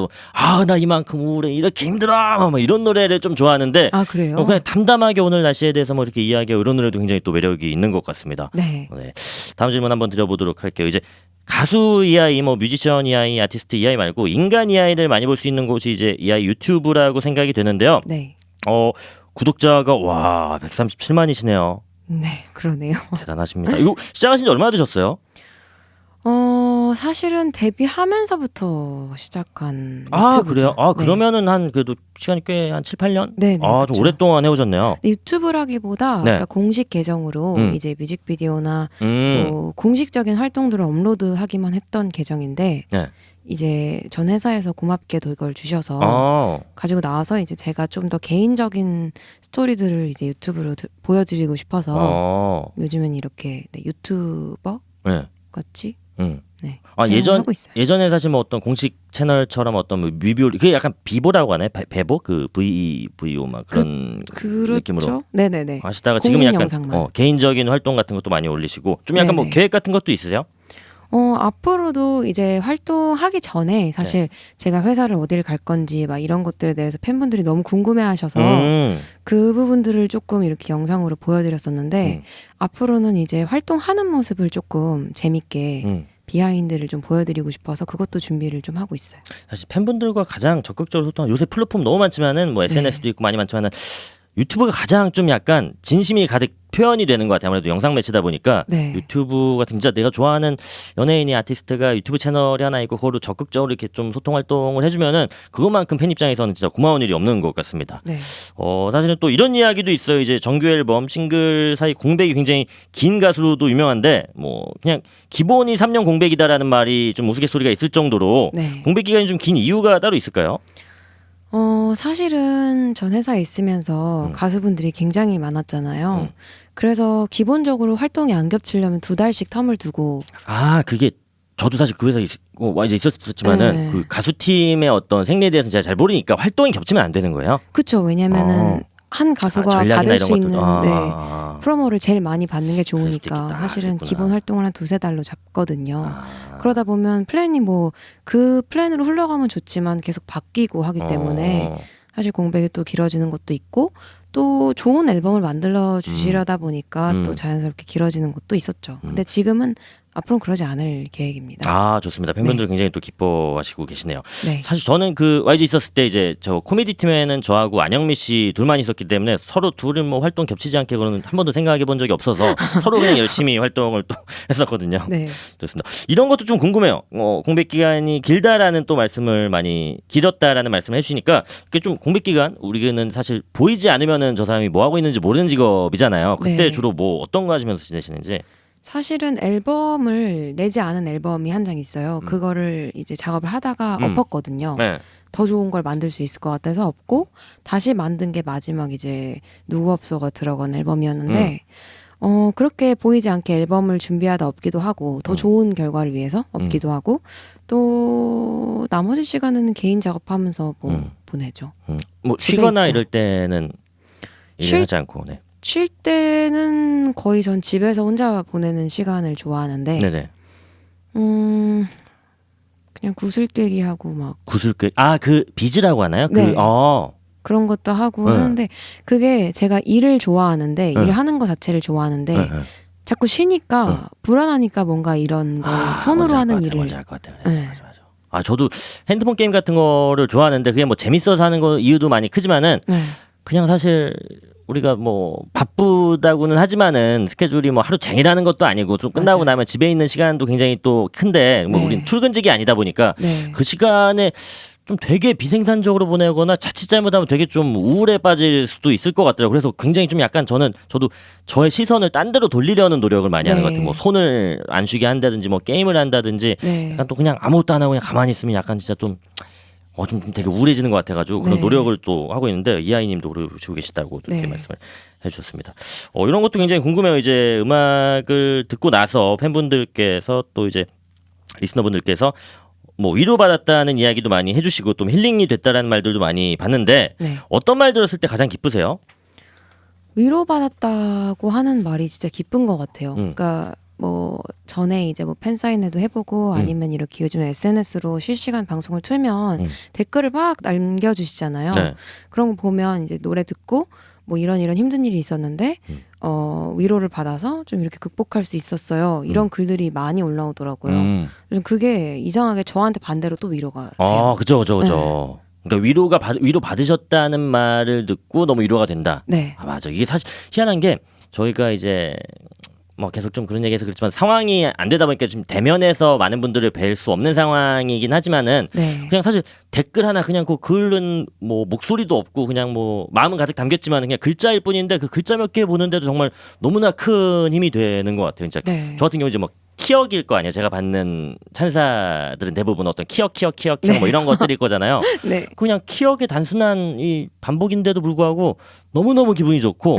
나 이만큼 우울해 이렇게 힘들어 막 이런 노래를 좀 좋아하는데 아 그래요? 그냥 담담하게 오늘 날씨에 대해서 뭐 이렇게 이야기하고 이런 노래도 굉장히 또 매력이 있는 것 같습니다. 네. 네. 다음 질문 한번 드려보도록 할게요. 이제 가수 이하이, 뭐 뮤지션 이하이, 아티스트 이하이 말고 인간 이하이를 많이 볼 수 있는 곳이 이제 이하이 유튜브라고 생각이 되는데요. 네. 구독자가 와 137만이시네요. 네, 그러네요. 대단하십니다. 이거 시작하신 지 얼마나 되셨어요? 사실은 데뷔하면서부터 시작한 아, 유튜브죠. 그래요? 아, 네. 그러면은 한 그래도 시간이 꽤 한 7, 8년? 네, 네, 아, 좀 그쵸. 오랫동안 해오셨네요. 유튜브라기보다 네. 그러니까 공식 계정으로 음. 이제 뮤직비디오나 음. 뭐 공식적인 활동들을 업로드하기만 했던 계정인데 네. 이제 전 회사에서 고맙게도 이걸 주셔서 어. 가지고 나와서 이제 제가 좀 더 개인적인 스토리들을 이제 유튜브로 보여드리고 싶어서 어. 요즘엔 이렇게 네, 유튜버 네. 같이 네, 아, 하고 있어요. 예전에 사실 뭐 어떤 공식 채널처럼 어떤 뭐 뮤비올 그게 약간 비보라고 하네. 배보 그 VO 막 그런 느낌으로 그렇죠. 네네네. 하시다가 지금 공식 약간 영상만. 개인적인 활동 같은 것도 많이 올리시고 좀 약간 뭐 네네. 계획 같은 것도 있으세요? 앞으로도 이제 활동하기 전에 사실 네. 제가 회사를 어디를 갈 건지 막 이런 것들에 대해서 팬분들이 너무 궁금해 하셔서 그 부분들을 조금 이렇게 영상으로 보여드렸었는데 앞으로는 이제 활동하는 모습을 조금 재밌게 비하인드를 좀 보여드리고 싶어서 그것도 준비를 좀 하고 있어요. 사실 팬분들과 가장 적극적으로 소통한 요새 플랫폼 너무 많지만은 뭐 SNS도 있고 많이 많지만은 유튜브가 가장 좀 약간 진심이 가득 표현이 되는 것 같아요. 아무래도 영상 매체다 보니까 네. 유튜브가 진짜 내가 좋아하는 연예인이 아티스트가 유튜브 채널이 하나 있고 그거로 적극적으로 이렇게 좀 소통 활동을 해주면은 그것만큼 팬 입장에서는 진짜 고마운 일이 없는 것 같습니다. 네. 사실은 또 이런 이야기도 있어요. 이제 정규 앨범 싱글 사이 공백이 굉장히 긴 가수로도 유명한데 뭐 그냥 기본이 3년 공백이다라는 말이 좀 우스갯소리가 있을 정도로 네. 공백 기간이 좀 긴 이유가 따로 있을까요? 사실은 전 회사에 있으면서 가수분들이 굉장히 많았잖아요. 그래서 기본적으로 활동이 안 겹치려면 2달씩 텀을 두고 아, 그게 저도 사실 그 회사에 이제 있었지만은 네. 그 가수팀의 어떤 생리에 대해서 제가 잘 모르니까 활동이 겹치면 안 되는 거예요. 그쵸. 왜냐면은 한 가수가 전략이나 받을 이런 수 것도. 있는 아. 프로모를 제일 많이 받는 게 수도 좋으니까 있겠다. 사실은 그랬구나. 기본 활동을 한 2-3달로 잡거든요. 아. 그러다 보면 플랜이 뭐 그 플랜으로 흘러가면 좋지만 계속 바뀌고 하기 때문에 사실 공백이 또 길어지는 것도 있고 또 좋은 앨범을 만들어 주시려다 보니까 또 자연스럽게 길어지는 것도 있었죠. 근데 지금은 앞으로는 그러지 않을 계획입니다. 아, 좋습니다. 팬분들 굉장히 또 기뻐하시고 계시네요. 네. 사실 저는 그 YG 있었을 때 이제 저 코미디 팀에는 저하고 안영미 씨 둘만 있었기 때문에 서로 둘은 뭐 활동 겹치지 않게 그러는 한 번도 생각해 본 적이 없어서 서로 그냥 열심히 활동을 또 했었거든요. 네. 좋습니다. 이런 것도 좀 궁금해요. 공백 기간이 길다라는 또 말씀을 많이 길었다라는 말씀을 해주시니까 그게 좀 공백 기간 우리는 사실 보이지 않으면은 저 사람이 뭐 하고 있는지 모르는 직업이잖아요. 그때 네. 주로 뭐 어떤 거 하시면서 지내시는지. 사실은 앨범을 내지 않은 앨범이 한 장 있어요. 그거를 이제 작업을 하다가 엎었거든요. 네. 더 좋은 걸 만들 수 있을 것 같아서 엎고 다시 만든 게 마지막 이제 누구 없어가 들어간 앨범이었는데 그렇게 보이지 않게 앨범을 준비하다 엎기도 하고 더 좋은 결과를 위해서 엎기도 하고 또 나머지 시간에는 개인 작업하면서 뭐 보내죠. 뭐 집에 쉬거나 있고. 이럴 때는 일을 쉴- 하지 않고. 네. 쉴 때는 거의 전 집에서 혼자 보내는 시간을 좋아하는데 네네. 그냥 구슬깨기 하고 막 구슬깨. 그 비즈라고 하나요? 네. 그 그런 것도 하고 네. 하는데 그게 제가 일을 좋아하는데 일하는 거 자체를 좋아하는데 네. 자꾸 쉬니까 불안하니까 뭔가 이런 걸 손으로 하는 일을 뭔지 알 것 같아요. 네. 네. 맞아. 저도 핸드폰 게임 같은 거를 좋아하는데 그게 뭐 재밌어서 하는 거 이유도 많이 크지만은 네. 그냥 사실 우리가 뭐 바쁘다고는 하지만은 스케줄이 뭐 하루 종일하는 것도 아니고 좀 끝나고 맞아요. 나면 집에 있는 시간도 굉장히 또 큰데 뭐 네. 우린 출근직이 아니다 보니까 네. 그 시간에 좀 되게 비생산적으로 보내거나 자칫 잘못하면 되게 좀 우울에 빠질 수도 있을 것 같더라고요. 그래서 굉장히 좀 약간 저도 저의 시선을 딴 데로 돌리려는 노력을 많이 하는 것 네. 같아요. 뭐 손을 안 쉬게 한다든지 뭐 게임을 한다든지 네. 약간 또 그냥 아무것도 안 하고 그냥 가만히 있으면 약간 진짜 좀 되게 우울해지는 것 같아가지고 그런 네. 노력을 또 하고 있는데 이하이님도 그러시고 계시다고 또 이렇게 네. 말씀을 해주셨습니다. 이런 것도 굉장히 궁금해요. 이제 음악을 듣고 나서 팬분들께서 또 이제 리스너분들께서 뭐 위로받았다는 이야기도 많이 해주시고 또 힐링이 됐다라는 말들도 많이 봤는데 네. 어떤 말 들었을 때 가장 기쁘세요? 위로받았다고 하는 말이 진짜 기쁜 것 같아요. 음. 그러니까 뭐 전에 이제 뭐 팬사인회도 해보고 아니면 이렇게 요즘 SNS로 실시간 방송을 틀면 댓글을 막 남겨주시잖아요. 네. 그런 거 보면 이제 노래 듣고 뭐 이런 힘든 일이 있었는데 위로를 받아서 좀 이렇게 극복할 수 있었어요. 이런 글들이 많이 올라오더라고요. 그게 이상하게 저한테 반대로 또 위로가 돼요. 그죠. 그러니까 위로 받으셨다는 말을 듣고 너무 위로가 된다. 네. 맞아. 이게 사실 희한한 게 저희가 이제 뭐 계속 좀 그런 얘기해서 그렇지만 상황이 안 되다 보니까 좀 대면에서 많은 분들을 뵐 수 없는 상황이긴 하지만은 네. 그냥 사실 댓글 하나 그냥 그 글은 뭐 목소리도 없고 그냥 뭐 마음은 가득 담겼지만 그냥 글자일 뿐인데 그 글자 몇 개 보는데도 정말 너무나 큰 힘이 되는 것 같아요. 진짜 네. 저 같은 경우 이제 뭐 키역일 거 아니에요. 제가 받는 찬사들은 대부분 어떤 키역 뭐 이런 것들일 거잖아요. 네. 그냥 키역의 단순한 이 반복인데도 불구하고 너무너무 기분이 좋고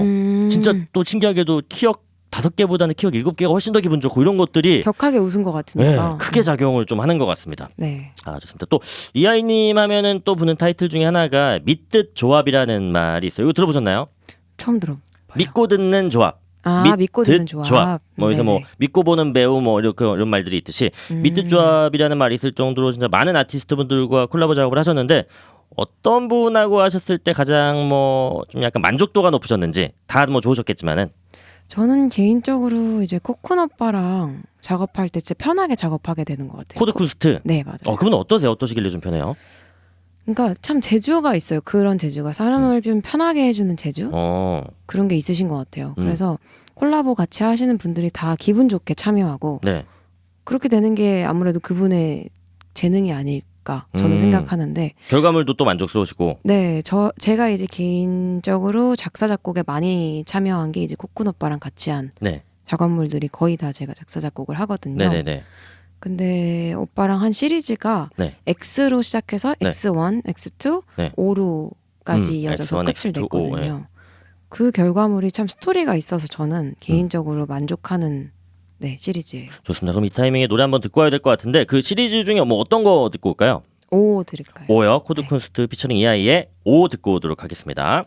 진짜 또 신기하게도 키역 5개보다는 키역 7개가 훨씬 더 기분 좋고 이런 것들이 격하게 웃은 것 네, 같으니까. 크게 작용을 좀 하는 것 같습니다. 네. 아 좋습니다. 또 이하이님 하면은 또 부는 타이틀 중에 하나가 믿듯 조합이라는 말이 있어요. 이거 들어보셨나요? 처음 들어. 믿고 듣는 조합. 믿고 듣는 조합. 뭐 그래서 뭐 네네. 믿고 보는 배우 뭐 이렇게 이런 말들이 있듯이 믿듯 조합이라는 말이 있을 정도로 진짜 많은 아티스트 분들과 콜라보 작업을 하셨는데 어떤 분하고 하셨을 때 가장 뭐 좀 약간 만족도가 높으셨는지 다 뭐 좋으셨겠지만은 저는 개인적으로 이제 코쿤 오빠랑 작업할 때 진짜 편하게 작업하게 되는 것 같아요. 코드쿤스트. 네, 맞아요. 그분 어떠세요? 어떠시길래 좀 편해요? 그러니까 참 재주가 있어요. 그런 재주가 사람을 좀 편하게 해주는 재주 그런 게 있으신 것 같아요. 그래서 콜라보 같이 하시는 분들이 다 기분 좋게 참여하고 네. 그렇게 되는 게 아무래도 그분의 재능이 아닐까 저는 생각하는데 결과물도 또 만족스러우시고. 네, 제가 이제 개인적으로 작사 작곡에 많이 참여한 게 이제 코쿤 오빠랑 같이 한 네. 작업물들이 거의 다 제가 작사 작곡을 하거든요. 네네네. 근데 오빠랑 한 시리즈가 네. X로 시작해서 네. X1, X2, 네. 5로까지 이어져서 X1, 끝을 X2, 냈거든요. 오, 네. 그 결과물이 참 스토리가 있어서 저는 개인적으로 만족하는 네, 시리즈예요. 좋습니다. 그럼 이 타이밍에 노래 한번 듣고 와야 될 것 같은데 그 시리즈 중에 뭐 어떤 거 듣고 올까요? 5 드릴까요? 5요. 코드쿤스트 피처링 이하이의 5 듣고 오도록 하겠습니다.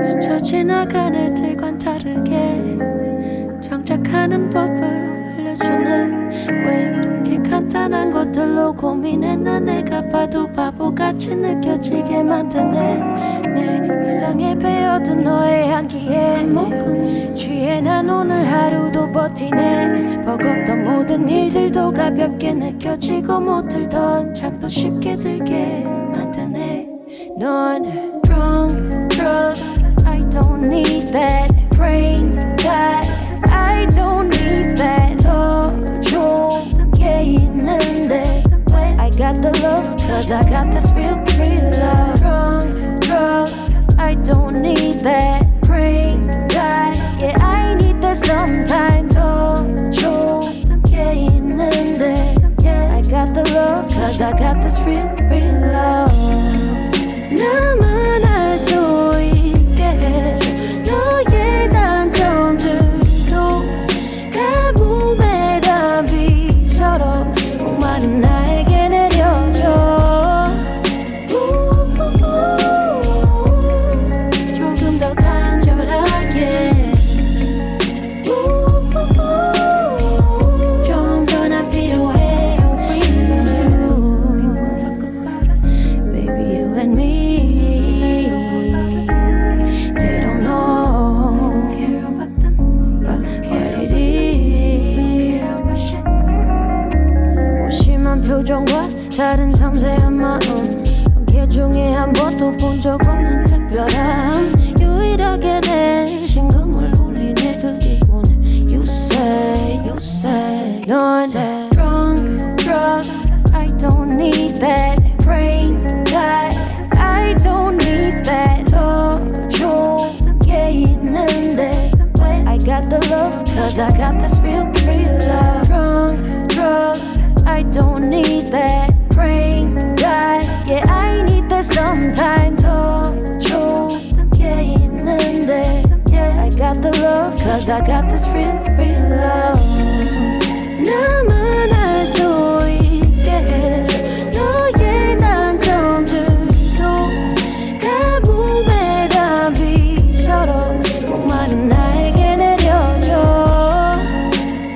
스쳐 지나간 애들과는 다르게 장착하는 법을 알려주네. 왜 이렇게 간단한 것들로 고민했나. 내가 봐도 바보같이 느껴지게 만드네. 내 이상에 배어든 너의 향기에 모금 취해 난 오늘 하루도 버티네. 버겁던 모든 일들도 가볍게 느껴지고 못 들던 잠도 쉽게 들게 만드네. 넌 drunk drugs I don't need that. Brain dead I don't need that. 더 좋은 게 있는데 I got the love cause I got this real love. Drunk drugs I don't need that. Brain dead yeah I need that sometimes. 더 좋은 게 있는데 I got the love cause I got this real love. 나만 알 수 있게 해줘 너의 단점들도 가뭄의 단비처럼 목마른 나에게 내려줘. 조금 더 간절하게 좀 더 난 필요해. Baby you and me they don't know what it is. 무심한 표정과 다른 섬세한 마음 개 중에 한 번도 본 적 없는 특별함. 유일하게 내 심금을 울리네. 그리고 you say 넌 drunk drugs I don't need that. Brain dead I don't need that. 더 좋은 게 있는데 I got the love cause I got this real love. Drunk drugs I don't need that. Brain dead yeah I need that sometimes. 더 좋은 게 있는데 I got the love cause I got this real love. 나만 알 수 있게 해줘 너의 단점들도 가뭄의 단비처럼 목마른 나에게 내려줘.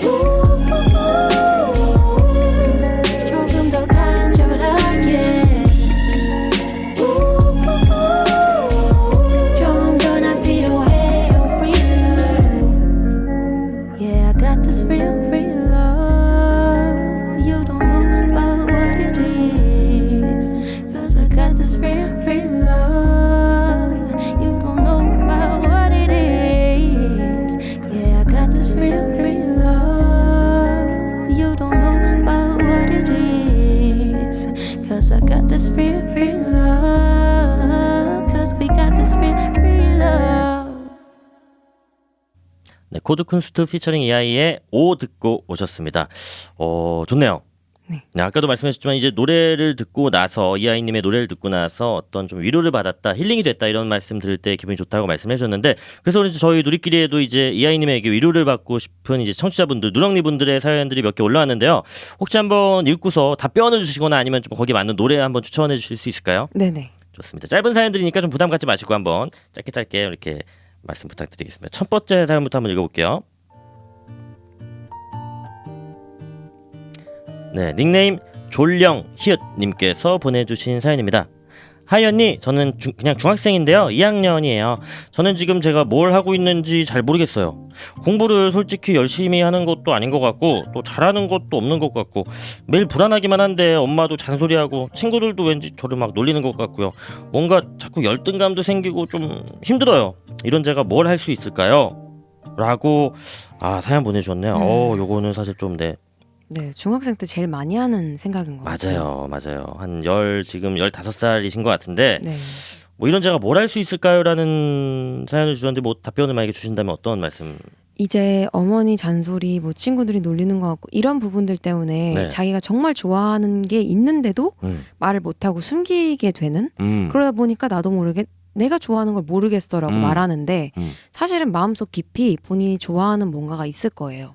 조금 더 간절하게 좀 더 난 필요해. Real love. 코드쿤스트 피처링 이하이의 오 듣고 오셨습니다. 좋네요. 네. 네, 아까도 말씀하셨지만 이제 노래를 듣고 나서 이하이님의 노래를 듣고 나서 어떤 좀 위로를 받았다, 힐링이 됐다 이런 말씀 들을 때 기분이 좋다고 말씀해 주셨는데, 그래서 이제 저희 누리끼리에도 이제 이하이님에게 위로를 받고 싶은 이제 청취자분들, 누렁니 분들의 사연들이 몇 개 올라왔는데요. 혹시 한번 읽고서 답변을 주시거나 아니면 좀 거기 맞는 노래 한번 추천해 주실 수 있을까요? 네네. 좋습니다. 짧은 사연들이니까 좀 부담 갖지 마시고 한번 짧게 이렇게 말씀 부탁드리겠습니다. 첫 번째 사연부터 한번 읽어볼게요. 네, 닉네임 졸령 히읗님께서 보내주신 사연입니다. 하이 언니, 저는 그냥 중학생인데요. 2학년이에요. 저는 지금 제가 뭘 하고 있는지 잘 모르겠어요. 공부를 솔직히 열심히 하는 것도 아닌 것 같고 또 잘하는 것도 없는 것 같고 매일 불안하기만 한데 엄마도 잔소리하고 친구들도 왠지 저를 막 놀리는 것 같고요. 뭔가 자꾸 열등감도 생기고 좀 힘들어요. 이런 제가 뭘 할 수 있을까요? 라고 사연 보내주셨네요. 요거는 사실 좀 네, 중학생 때 제일 많이 하는 생각인 것 같아요. 맞아요. 지금 15살이신 것 같은데 네. 뭐 이런 제가 뭘 할 수 있을까요라는 사연을 주셨는데 뭐 답변을 만약에 주신다면 어떤 말씀? 이제 어머니 잔소리, 뭐 친구들이 놀리는 것 같고 이런 부분들 때문에 네. 자기가 정말 좋아하는 게 있는데도 음. 말을 못하고 숨기게 되는 그러다 보니까 나도 모르게 내가 좋아하는 걸 모르겠어라고 말하는데 사실은 마음속 깊이 본인이 좋아하는 뭔가가 있을 거예요.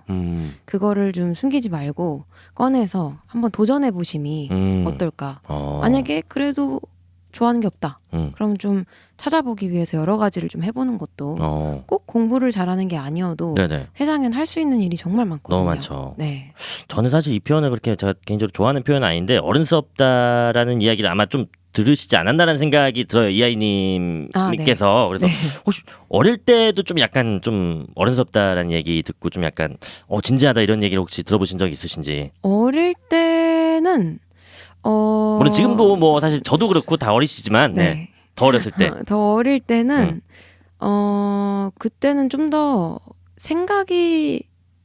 그거를 좀 숨기지 말고 꺼내서 한번 도전해 보심이 어떨까. 만약에 그래도 좋아하는 게 없다. 그럼 좀 찾아보기 위해서 여러 가지를 좀 해보는 것도 꼭 공부를 잘하는 게 아니어도 네네. 세상엔 할 수 있는 일이 정말 많거든요. 너무 많죠. 네. 저는 사실 이 표현을 그렇게 제가 개인적으로 좋아하는 표현은 아닌데 어른스럽다라는 이야기를 아마 좀 들으시지 않았나라는 생각이 들어요. 이하이님께서. 그래서 네. 혹시 어릴 때도 좀 약간 좀 어른스럽다라는 얘기 듣고 좀 약간 진지하다 이런 얘기를 혹시 들어보신 적 있으신지? 어릴 때는 물론 지금도 뭐 사실 저도 그렇고 다 어리시지만 네. 더 어렸을 때. 더 어릴 때는 그때는 좀 더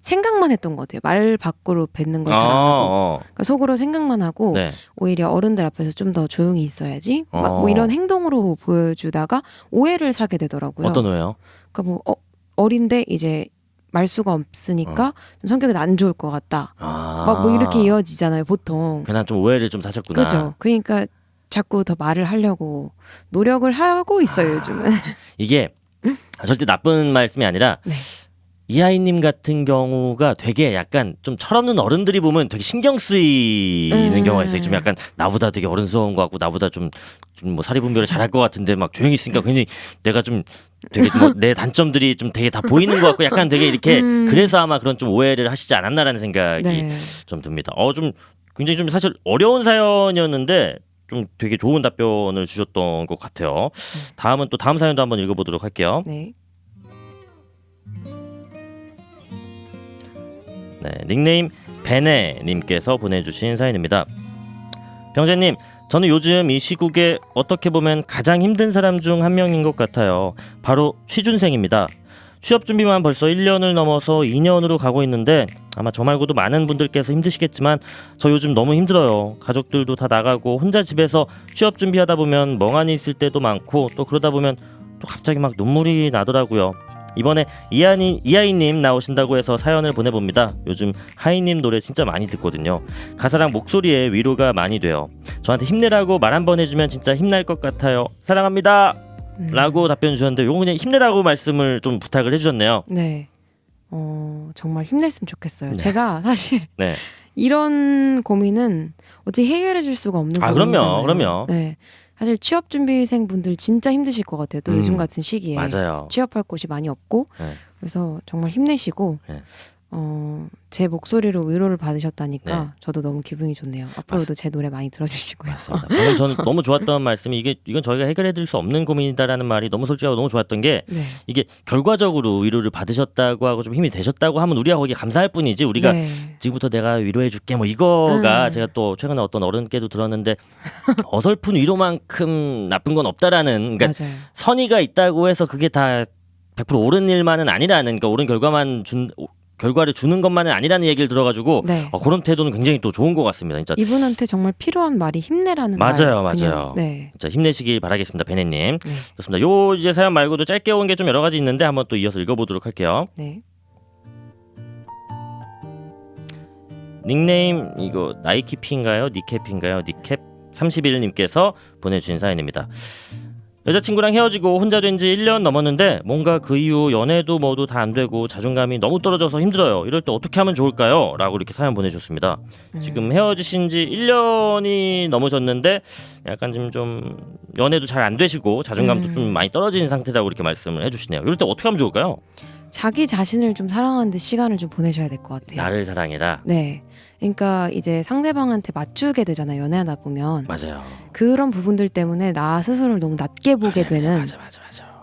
생각만 했던 것 같아요. 말 밖으로 뱉는 걸 잘 안 하고 그러니까 속으로 생각만 하고 네. 오히려 어른들 앞에서 좀 더 조용히 있어야지 막 뭐 이런 행동으로 보여주다가 오해를 사게 되더라고요. 어떤 오해요? 그러니까 뭐 어린데 이제 말수가 없으니까 좀 성격이 안 좋을 것 같다. 막 뭐 이렇게 이어지잖아요, 보통. 괜한 좀 오해를 좀 사셨구나. 그렇죠. 그러니까 자꾸 더 말을 하려고 노력을 하고 있어요, 요즘은. 이게 절대 나쁜 말씀이 아니라 네. 이하이님 같은 경우가 되게 약간 좀 철없는 어른들이 보면 되게 신경 쓰이는 경우가 있어요. 좀 약간 나보다 되게 어른스러운 것 같고 나보다 좀 뭐 사리분별을 잘할 것 같은데 막 조용히 있으니까 괜히 내가 좀 되게 뭐 내 단점들이 좀 되게 다 보이는 것 같고 약간 되게 이렇게 그래서 아마 그런 좀 오해를 하시지 않았나라는 생각이 네. 좀 듭니다. 좀 굉장히 좀 사실 어려운 사연이었는데 좀 되게 좋은 답변을 주셨던 것 같아요. 다음은 또 다음 사연도 한번 읽어보도록 할게요. 네. 네, 닉네임 베네님께서 보내주신 사연입니다. 병재님, 저는 요즘 이 시국에 어떻게 보면 가장 힘든 사람 중 한 명인 것 같아요. 바로 취준생입니다. 취업 준비만 벌써 1년을 넘어서 2년으로 가고 있는데 아마 저 말고도 많은 분들께서 힘드시겠지만 저 요즘 너무 힘들어요. 가족들도 다 나가고 혼자 집에서 취업 준비하다 보면 멍하니 있을 때도 많고 또 그러다 보면 또 갑자기 막 눈물이 나더라고요. 이번에 이하이님 나오신다고 해서 사연을 보내봅니다. 요즘 하이님 노래 진짜 많이 듣거든요. 가사랑 목소리에 위로가 많이 돼요. 저한테 힘내라고 말 한번 해주면 진짜 힘날 것 같아요. 사랑합니다. 라고 답변 주셨는데 요거 그냥 힘내라고 말씀을 좀 부탁을 해주셨네요. 네. 정말 힘냈으면 좋겠어요. 네. 제가 사실 네. 이런 고민은 어떻게 해결해 줄 수가 없는 고민이잖아요. 그럼요. 네. 사실 취업 준비생 분들 진짜 힘드실 것 같아요. 또 요즘 같은 시기에 맞아요. 취업할 곳이 많이 없고 네. 그래서 정말 힘내시고 네. 제 목소리로 위로를 받으셨다니까 네. 저도 너무 기분이 좋네요. 앞으로도 제 노래 많이 들어주시고요. 맞습니다. 방금 저는 너무 좋았던 말씀이 이건 저희가 해결해드릴 수 없는 고민이다라는 말이 너무 솔직하고 너무 좋았던 게 네. 이게 결과적으로 위로를 받으셨다고 하고 좀 힘이 되셨다고 하면 우리가 거기에 감사할 뿐이지 우리가 네. 지금부터 내가 위로해줄게 뭐 이거가 제가 또 최근에 어떤 어른께도 들었는데 어설픈 위로만큼 나쁜 건 없다라는 그러니까 맞아요. 선의가 있다고 해서 그게 다 100% 옳은 일만은 아니라는 그러니까 옳은 결과를 주는 것만은 아니라는 얘기를 들어가지고 네. 그런 태도는 굉장히 또 좋은 것 같습니다. 진짜 이분한테 정말 필요한 말이 힘내라는 맞아요, 말. 맞아요. 네. 진짜 힘내시길 바라겠습니다, 베네님. 네. 좋습니다. 요 이제 사연 말고도 짧게 온 게 좀 여러 가지 있는데 한번 또 이어서 읽어보도록 할게요. 네. 닉네임 이거 나이키피인가요? 니캡인가요? 니캡 31님께서 보내주신 사연입니다. 여자친구랑 헤어지고 혼자 된 지 1년 넘었는데 뭔가 그 이후 연애도 뭐도 다 안 되고 자존감이 너무 떨어져서 힘들어요. 이럴 때 어떻게 하면 좋을까요? 라고 이렇게 사연 보내주셨습니다. 지금 헤어지신 지 1년이 넘으셨는데 약간 좀 연애도 잘 안 되시고 자존감도 좀 많이 떨어진 상태라고 이렇게 말씀을 해주시네요. 이럴 때 어떻게 하면 좋을까요? 자기 자신을 좀 사랑하는데 시간을 좀 보내셔야 될 것 같아요. 나를 사랑해라. 네. 그러니까 이제 상대방한테 맞추게 되잖아요. 연애하다 보면. 맞아요. 그런 부분들 때문에 나 스스로를 너무 낮게 보게 되는 맞아.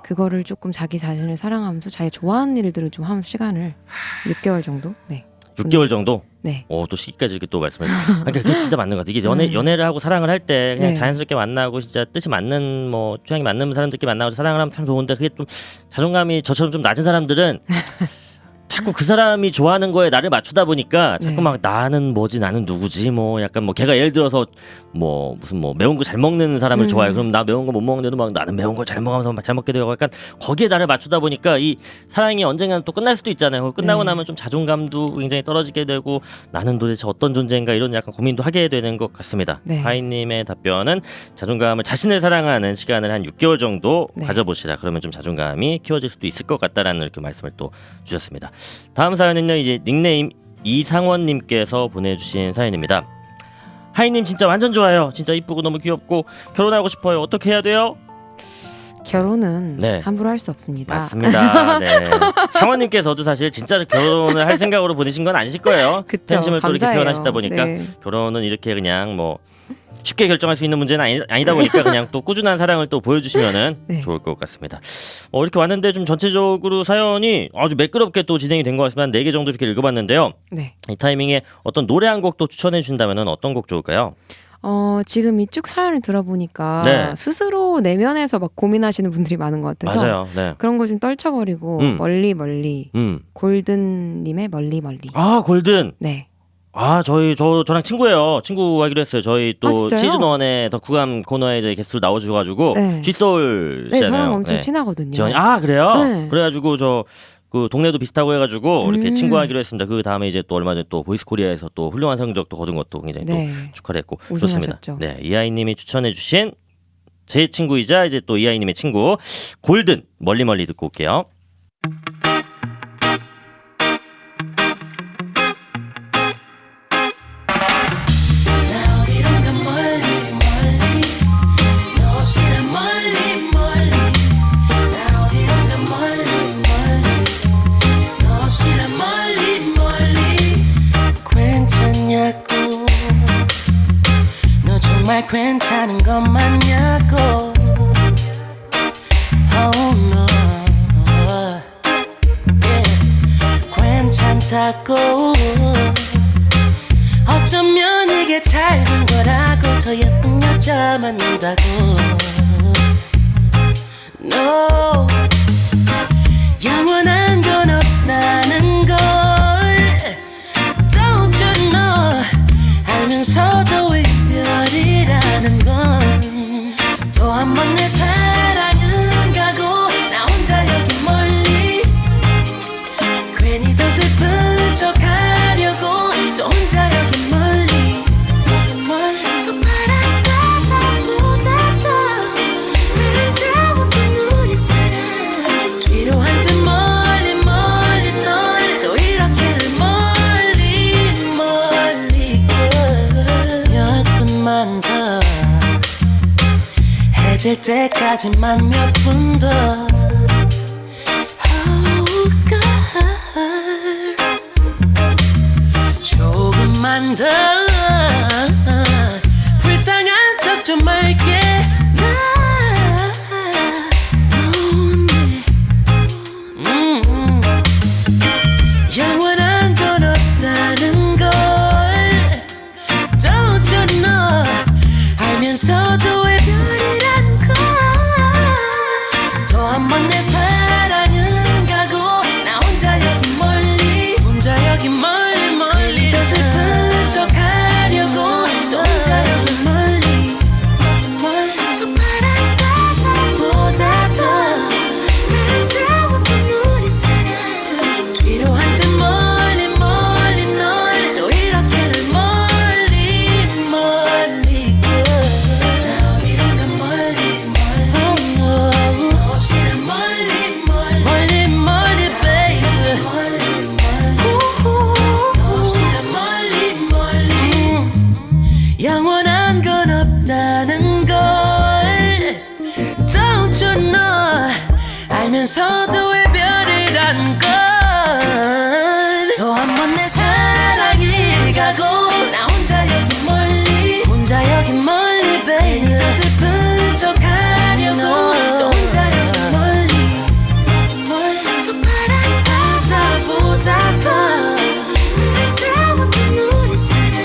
그거를 조금 자기 자신을 사랑하면서 자기 좋아하는 일들을 좀 하면서 시간을 6개월 정도? 네. 6개월 정도? 네. 또 시기까지 이렇게 또 말씀해 주세요. 그러니까 그게 진짜 맞는 것 같아요. 이게 연애를 하고 사랑을 할 때 그냥 네. 자연스럽게 만나고 진짜 뜻이 맞는 뭐 취향이 맞는 사람들끼리 만나고 사랑을 하면 참 좋은데 그게 좀 자존감이 저처럼 좀 낮은 사람들은 자꾸 그 사람이 좋아하는 거에 나를 맞추다 보니까 자꾸 네. 막 나는 뭐지 나는 누구지 뭐 약간 뭐 걔가 예를 들어서 뭐 무슨 뭐 매운 거 잘 먹는 사람을 좋아해. 그럼 나 매운 거 못 먹는데도 막 나는 매운 걸 잘 먹으면서 잘 먹게 되고 약간 거기에 나를 맞추다 보니까 이 사랑이 언젠가는 또 끝날 수도 있잖아요. 끝나고 네. 나면 좀 자존감도 굉장히 떨어지게 되고 나는 도대체 어떤 존재인가 이런 약간 고민도 하게 되는 것 같습니다. 네. 하이님의 답변은 자존감을 자신을 사랑하는 시간을 한 6개월 정도 네. 가져보시라. 그러면 좀 자존감이 키워질 수도 있을 것 같다라는 이렇게 말씀을 또 주셨습니다. 다음 사연은요 이제 닉네임 이상원님께서 보내주신 사연입니다. 하이님 진짜 완전 좋아요. 진짜 이쁘고 너무 귀엽고 결혼하고 싶어요. 어떻게 해야 돼요? 결혼은 네. 함부로 할 수 없습니다. 맞습니다. 네. 상원님께서도 사실 진짜 결혼을 할 생각으로 보내신 건 아니실 거예요. 그쵸, 팬심을 또 이렇게 감사해요. 표현하시다 보니까 네. 결혼은 이렇게 그냥 뭐 쉽게 결정할 수 있는 문제는 아니다 보니까 그냥 또 꾸준한 사랑을 또 보여주시면은 네. 좋을 것 같습니다. 이렇게 왔는데 좀 전체적으로 사연이 아주 매끄럽게 또 진행이 된 것 같습니다. 4개 정도 이렇게 읽어봤는데요. 네. 이 타이밍에 어떤 노래 한 곡 또 추천해 주신다면 어떤 곡 좋을까요? 지금 이 쭉 사연을 들어보니까 네. 스스로 내면에서 막 고민하시는 분들이 많은 것 같아서 맞아요. 네. 그런 걸 좀 떨쳐버리고 멀리 멀리 골든님의 멀리 멀리. 아 골든. 네. 저랑 친구예요. 친구 하기로 했어요. 저희 또 진짜요? 시즌 1의 덕후감 코너에 이제 게스트로 나와주셔가지고 네. G소울 네, 씨잖아요. 저랑 엄청 네. 친하거든요. 그래요? 네. 그래가지고 그 동네도 비슷하고 해가지고 이렇게 음. 친구하기로 했습니다. 그 다음에 이제 또 얼마 전에 또 보이스코리아에서 또 훌륭한 성적도 거둔 것도 굉장히 네. 또 축하를 했고 좋습니다. 우승하셨죠. 네, 이하이님이 추천해주신 제 친구이자 이제 또 이하이님의 친구 골든 멀리 멀리 듣고 올게요. 괜찮냐고 너 정말 괜찮은 것 맞냐고 Oh no yeah. 괜찮다고 어쩌면 이게 잘된 거라고 더 예쁜 여자 만난다고 No 영원한 건 없다는 걸 Don't you know 알면서도 이별이라는 건 또 한 번 내 사랑은 가고 나 혼자 여기 멀리 괜히 더 슬픈 척 하려고 또 혼자 여기 멀리 저 파란 바다보다 더 아름다웠던 우리 사랑 뒤로 한 점 멀리 멀리 널 또 이렇게를 멀리 멀리 몇 분만 더 해질 때까지만 몇 분 더 Oh God 조금만 더 불쌍한 척 좀 할게 영원한 건 없다는 걸 Don't you know 알면서도 이별이란 걸 또 한 번 내 사랑은 가고 나 혼자 여기 멀리 더 슬픈 척 하려고 또 알면서도 이별이란 건 또 한 번 내 사랑이 가고 나 혼자 여기 멀리 baby 더 슬픈 척 하려고 또 혼자 여기 멀리 저 파란 바다보다 더 아름다웠던 우리 사랑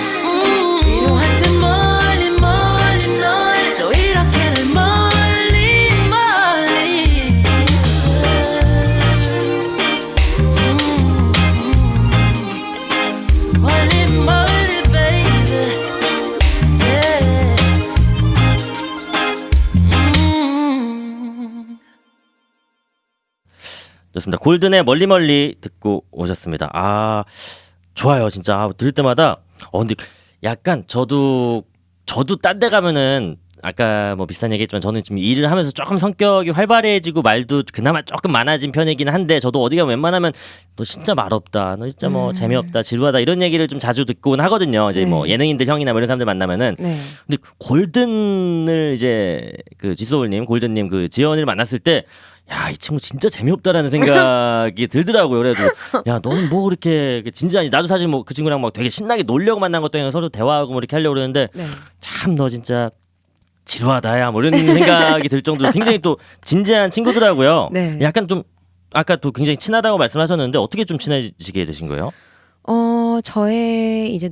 필요한 듯 멀리 널 또 이렇게 날 멀리 baby 좋습니다. 골든의 멀리 듣고 오셨습니다. 아, 좋아요. 진짜. 아, 들을 때마다 근데 약간 저도 딴 데 가면은 아까 뭐 비슷한 얘기했지만 저는 지금 일을 하면서 조금 성격이 활발해지고 말도 그나마 조금 많아진 편이긴 한데 저도 어디 가면 웬만하면 너 진짜 말없다. 너 진짜 뭐 재미없다. 지루하다. 이런 얘기를 좀 자주 듣곤 하거든요. 이제 네. 뭐 예능인들 형이나 뭐 이런 사람들 만나면은 네. 근데 골든을 이제 그 지소울님, 골든님 그 지연을 만났을 때 야, 이 친구 진짜 재미없다라는 생각이 들더라고요. 그래가지고 야, 너는 뭐 그렇게 진지하니? 나도 사실 뭐 그 친구랑 막 되게 신나게 놀려고 만난 것도 아니고 서로 대화하고 뭐 이렇게 하려고 그러는데 네. 참 너 진짜 지루하다야 뭐 이런 생각이 들 정도로 굉장히 또 진지한 친구더라고요. 네. 약간 좀 아까 또 굉장히 친하다고 말씀하셨는데 어떻게 좀 친해지게 되신 거예요? 저의 이제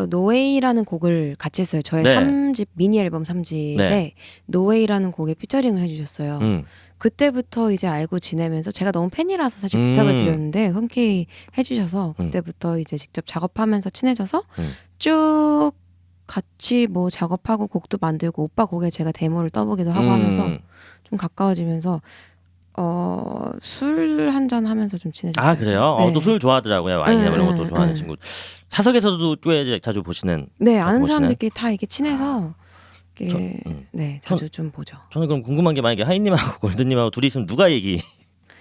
노웨이라는 곡을 같이 했어요. 저의 네. 3집 미니 앨범 3집에 네. 노웨이라는 곡에 피처링을 해주셨어요. 그때부터 이제 알고 지내면서 제가 너무 팬이라서 사실 부탁을 드렸는데 흔쾌히 해주셔서 그때부터 이제 직접 작업하면서 친해져서 쭉 같이 뭐 작업하고 곡도 만들고 오빠 곡에 제가 데모를 떠보기도 하고 하면서 좀 가까워지면서 술 한잔 하면서 좀 친해졌어요. 아 그래요? 네. 또 술 좋아하더라고요. 와인이나 이런 것도 좋아하는 네. 친구. 사석에서도 꽤 자주 보시는. 네, 아는 보시나요? 사람들끼리 다 이렇게 친해서 이렇게 네 자주 좀 보죠. 저는 그럼 궁금한 게 만약에 하이님하고 골드님하고 둘이 있으면 누가 얘기?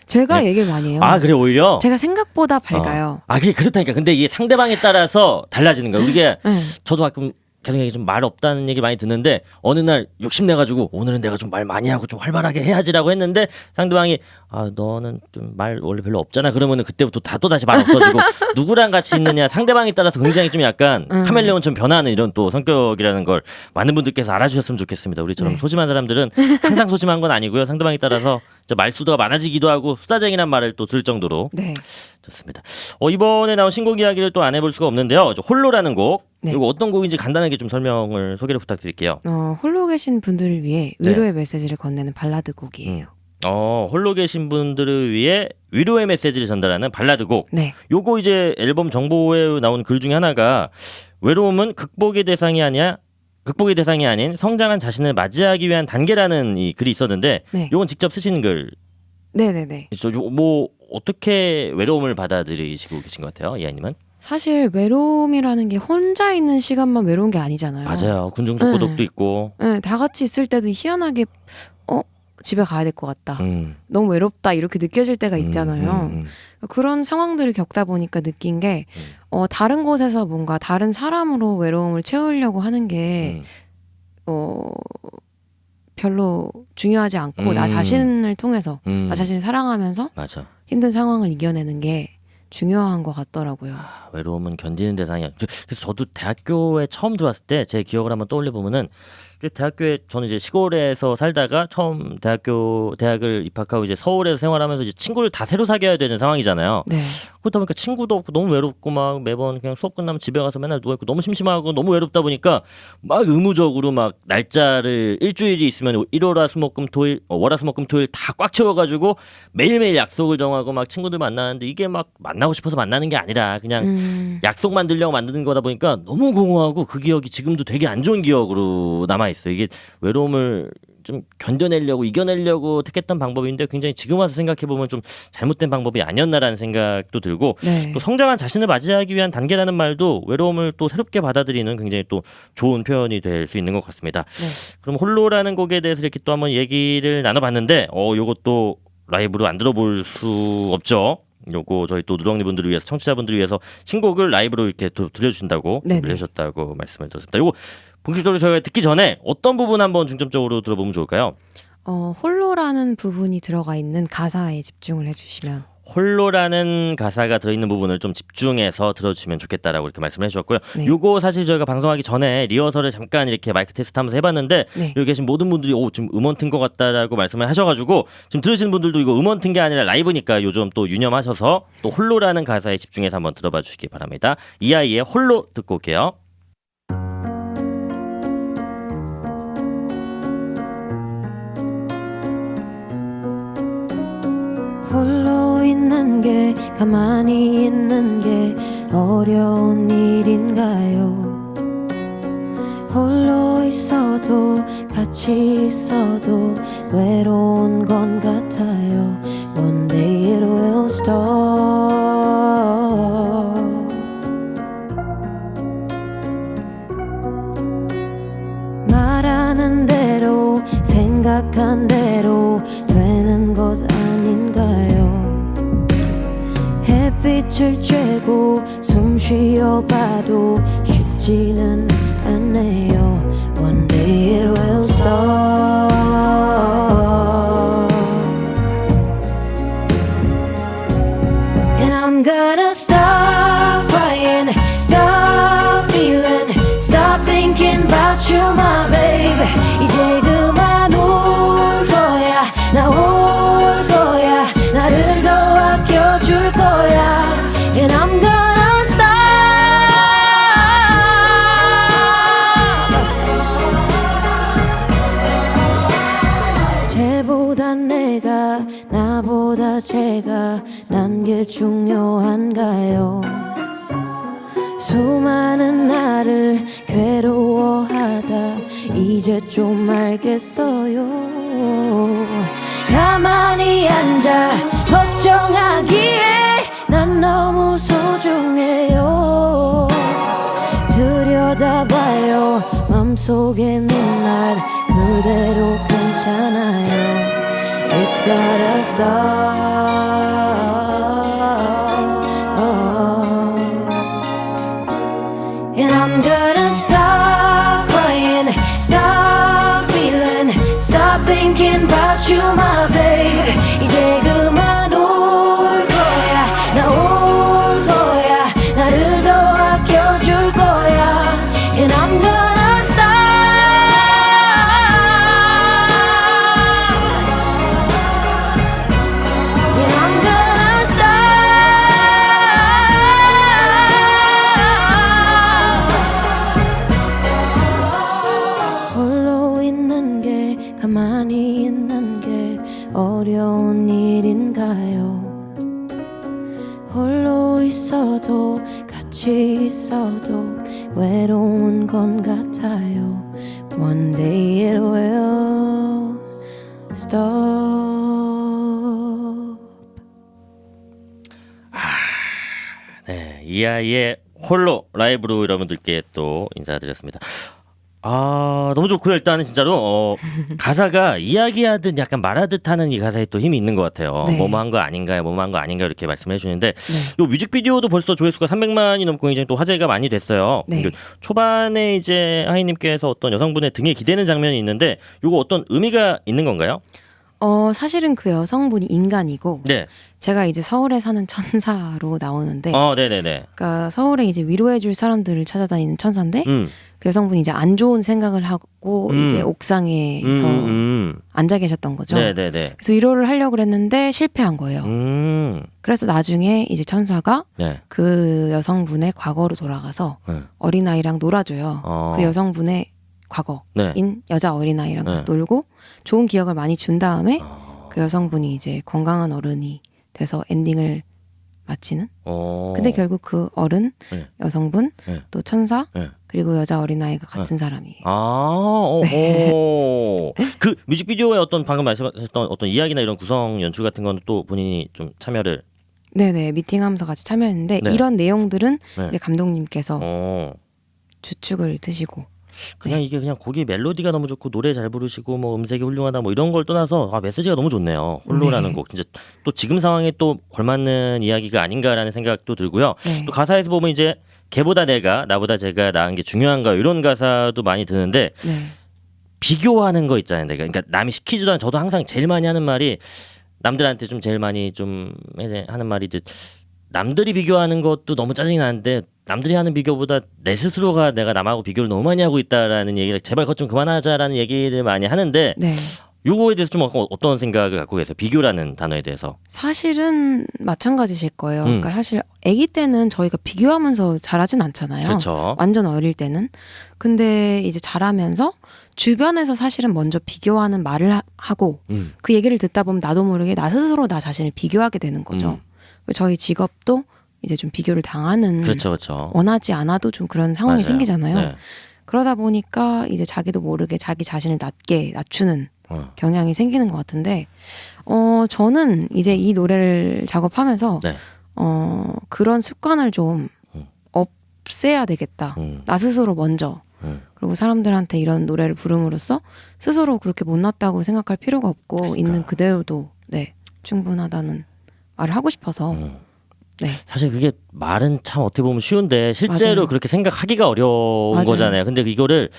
제가 네. 얘기를 많이 해요. 아 그래 오히려. 제가 생각보다 밝아요. 아 그게 그렇다니까. 근데 이게 상대방에 따라서 달라지는 거야. 우리가 네. 저도 가끔 계속 얘기 좀 말 없다는 얘기 많이 듣는데 어느 날 욕심내 가지고 오늘은 내가 좀 말 많이 하고 좀 활발하게 해야지라고 했는데 상대방이 아 너는 좀 말 원래 별로 없잖아 그러면은 그때부터 또다시 말 없어지고 누구랑 같이 있느냐 상대방에 따라서 굉장히 좀 약간 카멜레온처럼 변하는 이런 또 성격이라는 걸 많은 분들께서 알아주셨으면 좋겠습니다. 우리처럼 네. 소심한 사람들은 항상 소심한 건 아니고요. 상대방에 따라서 말수도가 많아지기도 하고 수다쟁이란 말을 또 들을 정도로 네. 좋습니다. 이번에 나온 신곡 이야기를 또 안 해볼 수가 없는데요. 홀로라는 곡. 네. 이거 어떤 곡인지 간단하게 좀 설명을 소개를 부탁드릴게요. 홀로 계신 분들을 위해 네. 위로의 메시지를 건네는 발라드 곡이에요. 홀로 계신 분들을 위해 위로의 메시지를 전달하는 발라드 곡. 네. 요거 이제 앨범 정보에 나온 글 중에 하나가 외로움은 극복의 대상이 아닌 성장한 자신을 맞이하기 위한 단계라는 이 글이 있었는데 네. 요건 직접 쓰신 글. 네네네. 뭐 어떻게 외로움을 받아들이시고 계신 것 같아요, 이하님은? 사실 외로움이라는 게 혼자 있는 시간만 외로운 게 아니잖아요. 맞아요. 군중독 고독도 있고. 네, 다 같이 있을 때도 희한하게 집에 가야 될 것 같다. 너무 외롭다 이렇게 느껴질 때가 있잖아요. 그런 상황들을 겪다 보니까 느낀 게 다른 곳에서 뭔가 다른 사람으로 외로움을 채우려고 하는 게 별로 중요하지 않고 나 자신을 통해서 나 자신을 사랑하면서 맞아. 힘든 상황을 이겨내는 게 중요한 것 같더라고요. 외로움은 견디는 대상이 아니죠. 그래서 저도 대학교에 처음 들어왔을 때 제 기억을 한번 떠올려 보면은 대학교에 저는 이제 시골에서 살다가 처음 대학을 입학하고 이제 서울에서 생활하면서 이제 친구를 다 새로 사귀어야 되는 상황이잖아요. 네. 그러다 보니까 친구도 없고 너무 외롭고 막 매번 그냥 수업 끝나면 집에 가서 맨날 누워 있고 너무 심심하고 너무 외롭다 보니까 막 의무적으로 막 날짜를 일주일이 있으면 일월화수목금토일 월화수목금토일 다 꽉 채워가지고 매일매일 약속을 정하고 막 친구들 만나는데 이게 막 만나고 싶어서 만나는 게 아니라 그냥 약속 만들려고 만드는 거다 보니까 너무 공허하고 그 기억이 지금도 되게 안 좋은 기억으로 남아 있어요. 이게 외로움을 좀 견뎌내려고 이겨내려고 택했던 방법인데 굉장히 지금 와서 생각해 보면 좀 잘못된 방법이 아니었나라는 생각도 들고 네. 또 성장한 자신을 맞이하기 위한 단계라는 말도 외로움을 또 새롭게 받아들이는 굉장히 또 좋은 표현이 될 수 있는 것 같습니다. 네. 그럼 홀로라는 곡에 대해서 이렇게 또 한번 얘기를 나눠봤는데 요것도 라이브로 안 들어볼 수 없죠. 요거 저희 또 누렁니 분들을 위해서 청취자분들을 위해서 신곡을 라이브로 이렇게 또 들려주신다고 네네. 준비를 하셨다고 말씀을 드렸습니다. 요거 본격적으로 저희가 듣기 전에 어떤 부분 한번 중점적으로 들어보면 좋을까요? 홀로라는 부분이 들어가 있는 가사에 집중을 해주시면. 홀로라는 가사가 들어있는 부분을 좀 집중해서 들어주시면 좋겠다라고 이렇게 말씀을 해주셨고요. 네. 요거 사실 저희가 방송하기 전에 리허설을 잠깐 이렇게 마이크 테스트하면서 해봤는데 네. 여기 계신 모든 분들이 지금 음원 튼 것 같다라고 말씀을 하셔가지고 지금 들으시는 분들도 이거 음원 튼 게 아니라 라이브니까 요즘 또 유념하셔서 또 홀로라는 가사에 집중해서 한번 들어봐 주시기 바랍니다. 이 아이의 홀로 듣고 올게요. 홀로 있는 게 가만히 있는 게 어려운 일인가요? 홀로 있어도 같이 있어도 외로운 건 같아요. One day it will stop. 말하는 대로 생각한 대로 되는 것 아닌가요? 햇빛을 쬐고 숨 쉬어봐도 쉽지는 않네요. One day it will stop. And I'm gonna stop crying, stop feeling, stop thinking about you, my baby. 이제 그만 울 거야, 나 올 거야, 나를 더 아껴줄 거야. And I'm gonna stop. 쟤보다 내가 나보다 제가 난 게 중요한가요? 수많은 나를 괴로워하다 이제 좀 알겠어요. 가만히 앉아 걱정하기에 난 너무 소중해요. 들여다봐요 맘속에 midnight 그대로 괜찮아요. It's gotta stop. And I'm gonna stop crying, stop feeling, stop thinking about you, my baby. 이제 그만 울 거야, 나 올 거야, 나를 더 아껴줄 거야. And I'm gonna stop. And I'm gonna stop. 홀로 있는 게 가만히 있는 게 어려운 일인가요? 홀로 있어도 같이 있어도 외로운 건 같아요. One day it will stop. 네, 이 아이의 홀로 라이브로 여러분들께 또 인사드렸습니다. 너무 좋고요. 일단은 진짜로 가사가 이야기하듯 약간 말하듯 하는 이 가사에 또 힘이 있는 것 같아요. 네. 뭐뭐한 거 아닌가요? 뭐뭐한 거 아닌가요? 이렇게 말씀해 주시는데 네. 요 뮤직비디오도 벌써 조회수가 300만이 넘고 굉장히 또 화제가 많이 됐어요. 네. 초반에 이제 하이님께서 어떤 여성분의 등에 기대는 장면이 있는데 요거 어떤 의미가 있는 건가요? 사실은 그 여성분이 인간이고 네. 제가 이제 서울에 사는 천사로 나오는데 네네네. 그러니까 서울에 이제 위로해줄 사람들을 찾아다니는 천사인데 그 여성분이 이제 안 좋은 생각을 하고 이제 옥상에서 앉아 계셨던 거죠. 네네네. 그래서 위로를 하려고 그랬는데 실패한 거예요. 그래서 나중에 이제 천사가 네. 그 여성분의 과거로 돌아가서 네. 어린아이랑 놀아줘요. 그 여성분의 과거인 네. 여자 어린아이랑 같이 네. 놀고 좋은 기억을 많이 준 다음에 그 여성분이 이제 건강한 어른이 돼서 엔딩을 마치는. 근데 결국 그 어른, 네. 여성분, 네. 또 천사, 네. 그리고 여자 어린아이가 같은 사람이에요. 그 뮤직비디오에 어떤 방금 말씀하셨던 어떤 이야기나 이런 구성 연출 같은 건 또 본인이 좀 참여를 네네, 미팅하면서 같이 참여했는데 네. 이런 내용들은 네. 이제 감독님께서 어, 주축을 드시고 그냥 이게 그냥 곡이 멜로디가 너무 좋고 노래 잘 부르시고 뭐 음색이 훌륭하다 뭐 이런 걸 떠나서 메시지가 너무 좋네요. 홀로라는 네. 곡 진짜 또 지금 상황에 또 걸맞는 이야기가 아닌가라는 생각도 들고요. 네. 또 가사에서 보면 이제 걔보다 내가 나보다 제가 나은 게 중요한가 이런 가사도 많이 드는데 네. 비교하는 거 있잖아요. 내가 그러니까 남이 시키지도 않은 저도 항상 제일 많이 하는 말이 남들한테 좀 제일 많이 좀 하는 말이 이제 남들이 비교하는 것도 너무 짜증이 나는데 남들이 하는 비교보다 내 스스로가 내가 남하고 비교를 너무 많이 하고 있다라는 얘기를 제발 그것 좀 그만하자라는 얘기를 많이 하는데 네. 요거에 대해서 좀 어떤 생각을 갖고 계세요? 비교라는 단어에 대해서. 사실은 마찬가지실 거예요. 그러니까 사실 아기 때는 저희가 비교하면서 자라진 않잖아요. 그렇죠. 완전 어릴 때는. 근데 이제 자라면서 주변에서 사실은 먼저 비교하는 말을 하고 그 얘기를 듣다 보면 나도 모르게 나 스스로 나 자신을 비교하게 되는 거죠. 저희 직업도 이제 좀 비교를 당하는 그렇죠, 그렇죠. 원하지 않아도 좀 그런 상황이 맞아요. 생기잖아요. 네. 그러다 보니까 이제 자기도 모르게 자기 자신을 낮추는 어. 경향이 생기는 것 같은데, 저는 이제 이 노래를 작업하면서 네. 그런 습관을 좀 없애야 되겠다. 나 스스로 먼저. 그리고 사람들한테 이런 노래를 부름으로써 스스로 그렇게 못났다고 생각할 필요가 없고 있는 그대로도 네 충분하다는 말을 하고 싶어서 네. 사실 그게 말은 참 어떻게 보면 쉬운데 실제로 맞아요. 그렇게 생각하기가 어려운 맞아요. 거잖아요. 근데 이거를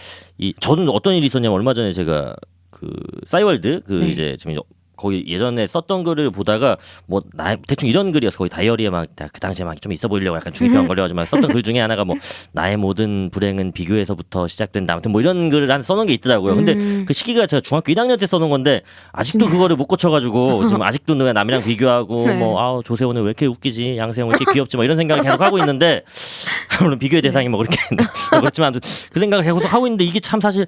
저는 어떤 일이 있었냐면 얼마 전에 제가 그 싸이월드 네. 이제 지금 거기 예전에 썼던 글을 보다가 뭐 대충 이런 글이었어. 거의 다이어리에 막 그 당시에 막 좀 있어 보이려고 약간 중이병 걸려가지고 막 썼던 글 중에 하나가 뭐 나의 모든 불행은 비교에서부터 시작된다. 아무튼 뭐 이런 글을 한 써놓은 게 있더라고요. 근데 그 시기가 제가 중학교 1학년 때 써놓은 건데 아직도 그거를 못 고쳐가지고 지금 아직도 내가 남이랑 비교하고 네. 뭐 아우 조세호는 왜 이렇게 웃기지, 양세형 왜 이렇게 귀엽지, 뭐 이런 생각을 계속 하고 있는데 물론 비교의 대상이 뭐 그렇게 그렇지만 아무튼 그 생각을 계속 하고 있는데 이게 참 사실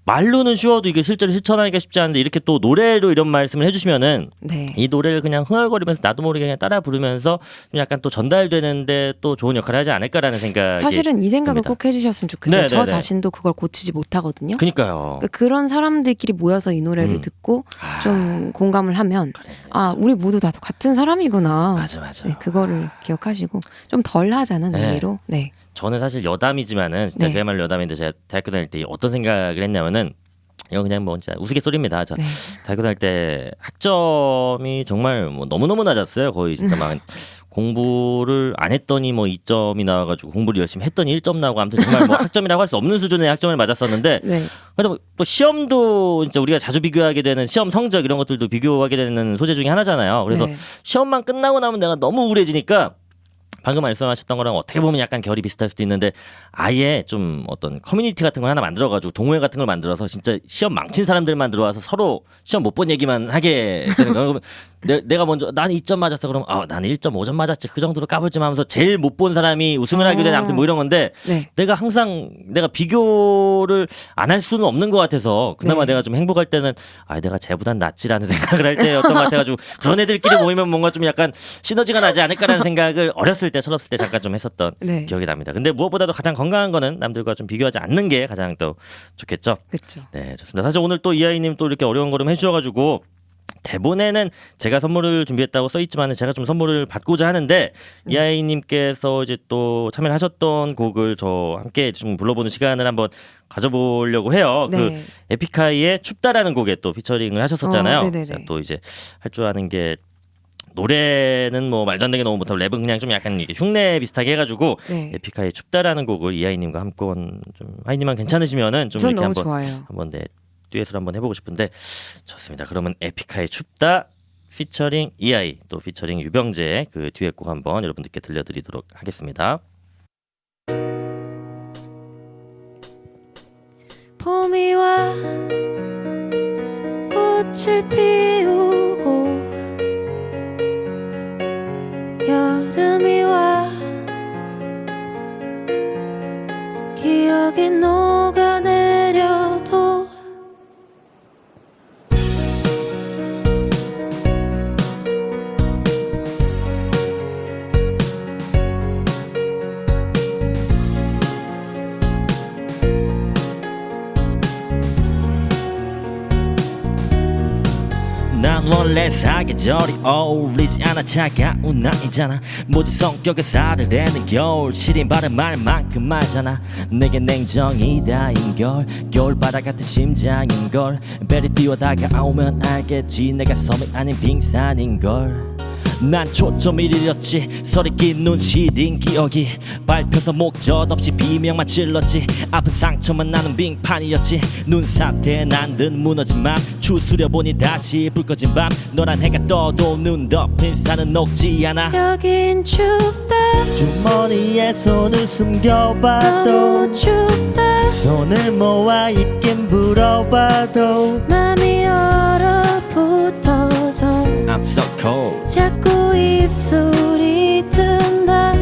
말로는 쉬워도 이게 실제로 실천하기가 쉽지 않은데 이렇게 또 노래로 이런 말씀을 해주시면은 네. 이 노래를 그냥 흥얼거리면서 나도 모르게 그냥 따라 부르면서 좀 약간 또 전달되는데 또 좋은 역할을 하지 않을까라는 생각이 사실은 이 생각을 듭니다. 꼭 해주셨으면 좋겠어요. 네, 저 네, 네. 자신도 그걸 고치지 못하거든요. 그니까요. 그러니까 그런 사람들끼리 모여서 이 노래를 듣고 좀 공감을 하면 우리 모두 다 같은 사람이구나. 맞아. 네, 그거를 기억하시고 좀 덜 하자는 네. 의미로 네. 저는 사실 여담이지만은 진짜 네. 그야말로 여담인데 제가 대학교 다닐 때 어떤 생각을 했냐면은 이거 그냥 뭐 진짜 우스갯소리입니다. 저 네. 대학교 다닐 때 학점이 정말 뭐 너무너무 낮았어요. 거의 진짜 막 공부를 안 했더니 뭐 2점이 나와가지고 공부를 열심히 했더니 1점 나오고 아무튼 정말 뭐 학점이라고 할 수 없는 수준의 학점을 맞았었는데 네. 그래도 또 시험도 진짜 우리가 자주 비교하게 되는 시험 성적 이런 것들도 비교하게 되는 소재 중에 하나잖아요. 그래서 네. 시험만 끝나고 나면 내가 너무 우울해지니까 방금 말씀하셨던 거랑 어떻게 보면 약간 결이 비슷할 수도 있는데 아예 좀 어떤 커뮤니티 같은 걸 하나 만들어가지고 동호회 같은 걸 만들어서 진짜 시험 망친 사람들만 들어와서 서로 시험 못 본 얘기만 하게 되는 거예요. 그러면 내가 먼저 나는 2점 맞았어. 그러면 나는 1.5점 맞았지. 그 정도로 까불지 하면서 제일 못 본 사람이 우승을 하게 되는 아무튼 뭐 이런 건데 네. 내가 항상 내가 비교를 안 할 수는 없는 것 같아서 그나마 네. 내가 좀 행복할 때는 내가 쟤보단 낫지라는 생각을 할 때였던 것 같아가지고 그런 애들끼리 모이면 뭔가 좀 약간 시너지가 나지 않을까라는 생각을 어렸을 때 철없을 때 잠깐 좀 했었던 네. 기억이 납니다. 근데 무엇보다도 가장 건강한 거는 남들과 좀 비교하지 않는 게 가장 또 좋겠죠. 그렇죠. 네, 좋습니다. 사실 오늘 또 이하이님 또 이렇게 어려운 걸음 해주셔가지고 대본에는 제가 선물을 준비했다고 써있지만 제가 좀 선물을 받고자 하는데 이하이님께서 이제 또 참여를 하셨던 곡을 저 함께 좀 불러보는 시간을 한번 가져보려고 해요. 네. 그 에픽하이의 춥다라는 곡에 또 피처링을 하셨었잖아요. 네네네. 제가 또 이제 할 줄 아는 게 노래는 뭐 말도 안 되게 너무 못하고 랩은 그냥 좀 약간 이게 흉내 비슷하게 해가지고 네. 에픽하이의 춥다라는 곡을 이하이님과 한번 좀 하이님만 괜찮으시면은 좀 전 이렇게 너무 한번 좋아요. 한번 듀엣을 한번 해보고 싶은데 좋습니다. 그러면 에픽하이의 춥다 피처링 이하이 또 피처링 유병재 그 듀엣곡 한번 여러분들께 들려드리도록 하겠습니다. 봄이 와 꽃을 피우고 여름이 와 기억이 녹아내려도 난 원래 사계절이 어울리지 않아 차가운 나이잖아 모든 성격에 살을 내는 겨울 시린 바람 말 만큼 말잖아 내게 냉정이 다인걸 겨울바다 같은 심장인걸 별이 뛰어 다가오면 알겠지 내가 섬이 아닌 빙산인걸 난 초점을 잃었지. 서리낀 눈 시린 기억이 밟혀서 목젖 없이 비명만 질렀지. 아픈 상처만 나는 빙판이었지. 눈사태 난 듯 무너진 맘 추스려보니 다시 불 꺼진 밤. 너란 해가 떠도 눈 덮인 산은 녹지 않아. 여긴 춥다 주머니에 손을 숨겨봐도 너무 춥다 손을 모아 입긴 불어봐도 맘이 얼어붙어서 I'm so cold. 자꾸 입술이 튼다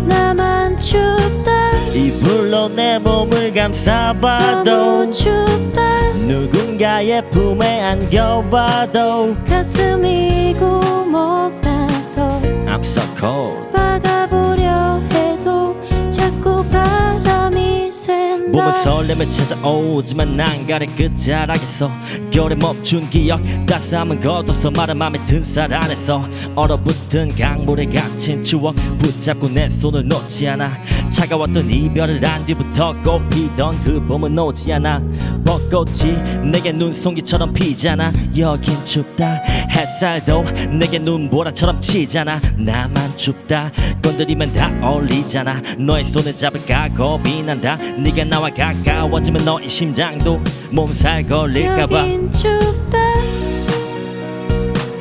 나만 춥다 이불로 내 몸을 감싸봐도 너무 춥다 누군가의 품에 안겨봐도 가슴이 구멍나서 I'm so cold. 막아보려 해도 자꾸 바람이 샌다 몸은 설렘을 찾아오지만 난 가래 끝자락에서 겨울에 멈춘 기억 따스함은 걷어서 마른 맘에 든 살 안에서 얼어붙은 강물에 갇힌 추억 붙잡고 내 손을 놓지 않아. 차가웠던 이별을 한 뒤부터 꽃피던 그 봄은 오지 않아. 벚꽃이 내게 눈송이처럼 피잖아. 여긴 춥다 햇살도 내게 눈보라처럼 치잖아. 나만 춥다 건드리면 다 어울리잖아. 너의 손을 잡을까 겁이 난다. 네가 나와 가까워지면 너의 심장도 몸살 걸릴까봐. 여긴 춥다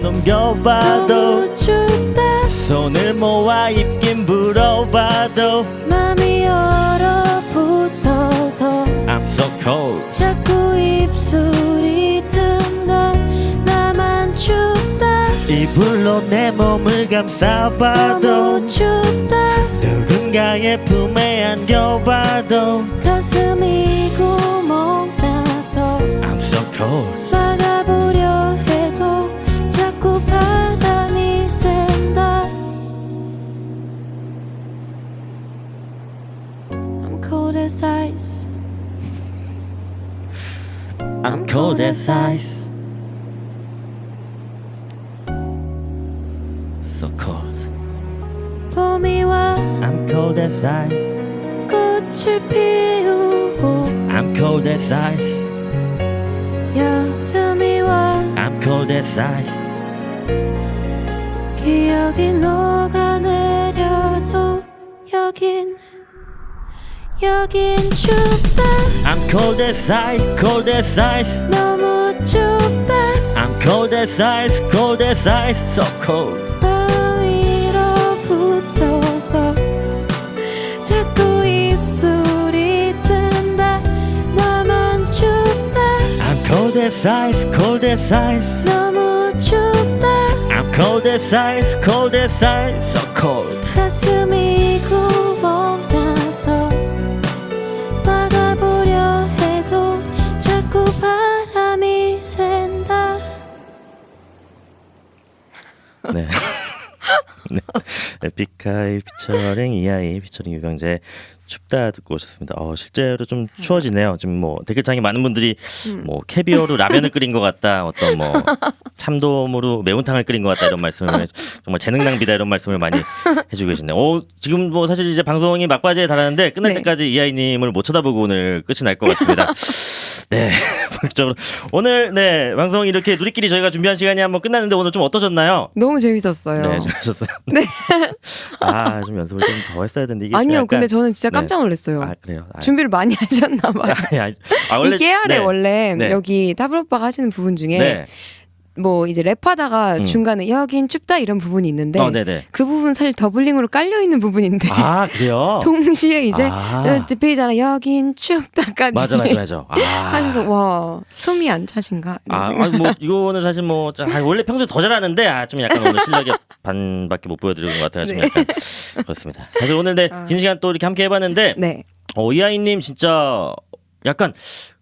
넘겨봐도 너무 춥다 손을 모아 입긴 불어봐도 맘이 얼어붙어서 I'm so cold. 자꾸 입술이 튼다 나만 춥다 이불로 내 몸을 감싸봐도 너무 춥다 누군가의 품에 안겨봐도 가슴이 구멍나서 I'm so cold. 막아보려 해도 자꾸 바람이 샌다 I'm cold as ice I'm cold as ice. So cold. 봄이 와 I'm cold as ice. 꽃을 피우고 I'm cold as ice. 여름이 와 I'm cold as ice. 기억이 녹아내려도 여긴 춥다 I'm cold as ice, cold as ice. 너무 춥다 I'm cold as ice, cold as ice. So cold. 맘 위로 붙어서 자꾸 입술이 튼다 나만 춥다 I'm cold as ice, cold as ice. 너무 춥다 I'm cold as ice, cold as ice. So cold. 가슴이 구멍나서 막아보려 해도 자꾸 바람이 샌다 네. 네. 에픽하이 피처링 이하이 피처링 유병재 춥다 듣고 오셨습니다. 실제로 좀 추워지네요. 지금 뭐 댓글창에 많은 분들이 뭐 캐비어로 라면을 끓인 것 같다, 어떤 뭐 참돔으로 매운탕을 끓인 것 같다 이런 말씀을 정말 재능 낭비다 이런 말씀을 많이 해주고 계시네요. 지금 뭐 사실 이제 방송이 막바지에 달하는데 끝날 네. 때까지 이하이님을 못 쳐다보고 오늘 끝이 날 것 같습니다. 네, 본격적으로 오늘 네 방송 이렇게 우리끼리 저희가 준비한 시간이 한번 끝났는데 오늘 좀 어떠셨나요? 너무 재밌었어요. 네, 잘하셨어요. 네. 좀 연습을 좀 더 했어야 되는데 이게 좀 아니요, 약간... 근데 저는 진짜 깜짝 놀랐어요. 아 그래요. 준비를 많이 하셨나 봐요. 원래 이 깨알에 네. 원래 네. 여기 타블 오빠가 하시는 부분 중에 네. 뭐 이제 랩하다가 중간에 여긴 춥다 이런 부분이 있는데 네네. 그 부분 사실 더블링으로 깔려 있는 부분인데 그래요? 동시에 이제 아. 뒷페이지잖아 여긴 춥다까지 맞아. 하셔서 와 숨이 안 차신가? 이런 생각. 뭐 이거는 사실 뭐 원래 평소에 더 잘하는데 좀 약간 오늘 실력이 반밖에 못 보여드리는 것 같아요. 좀 네. 약간 그렇습니다. 사실 오늘 긴 시간 또 이렇게 함께 해봤는데 네. 이하이님 진짜 약간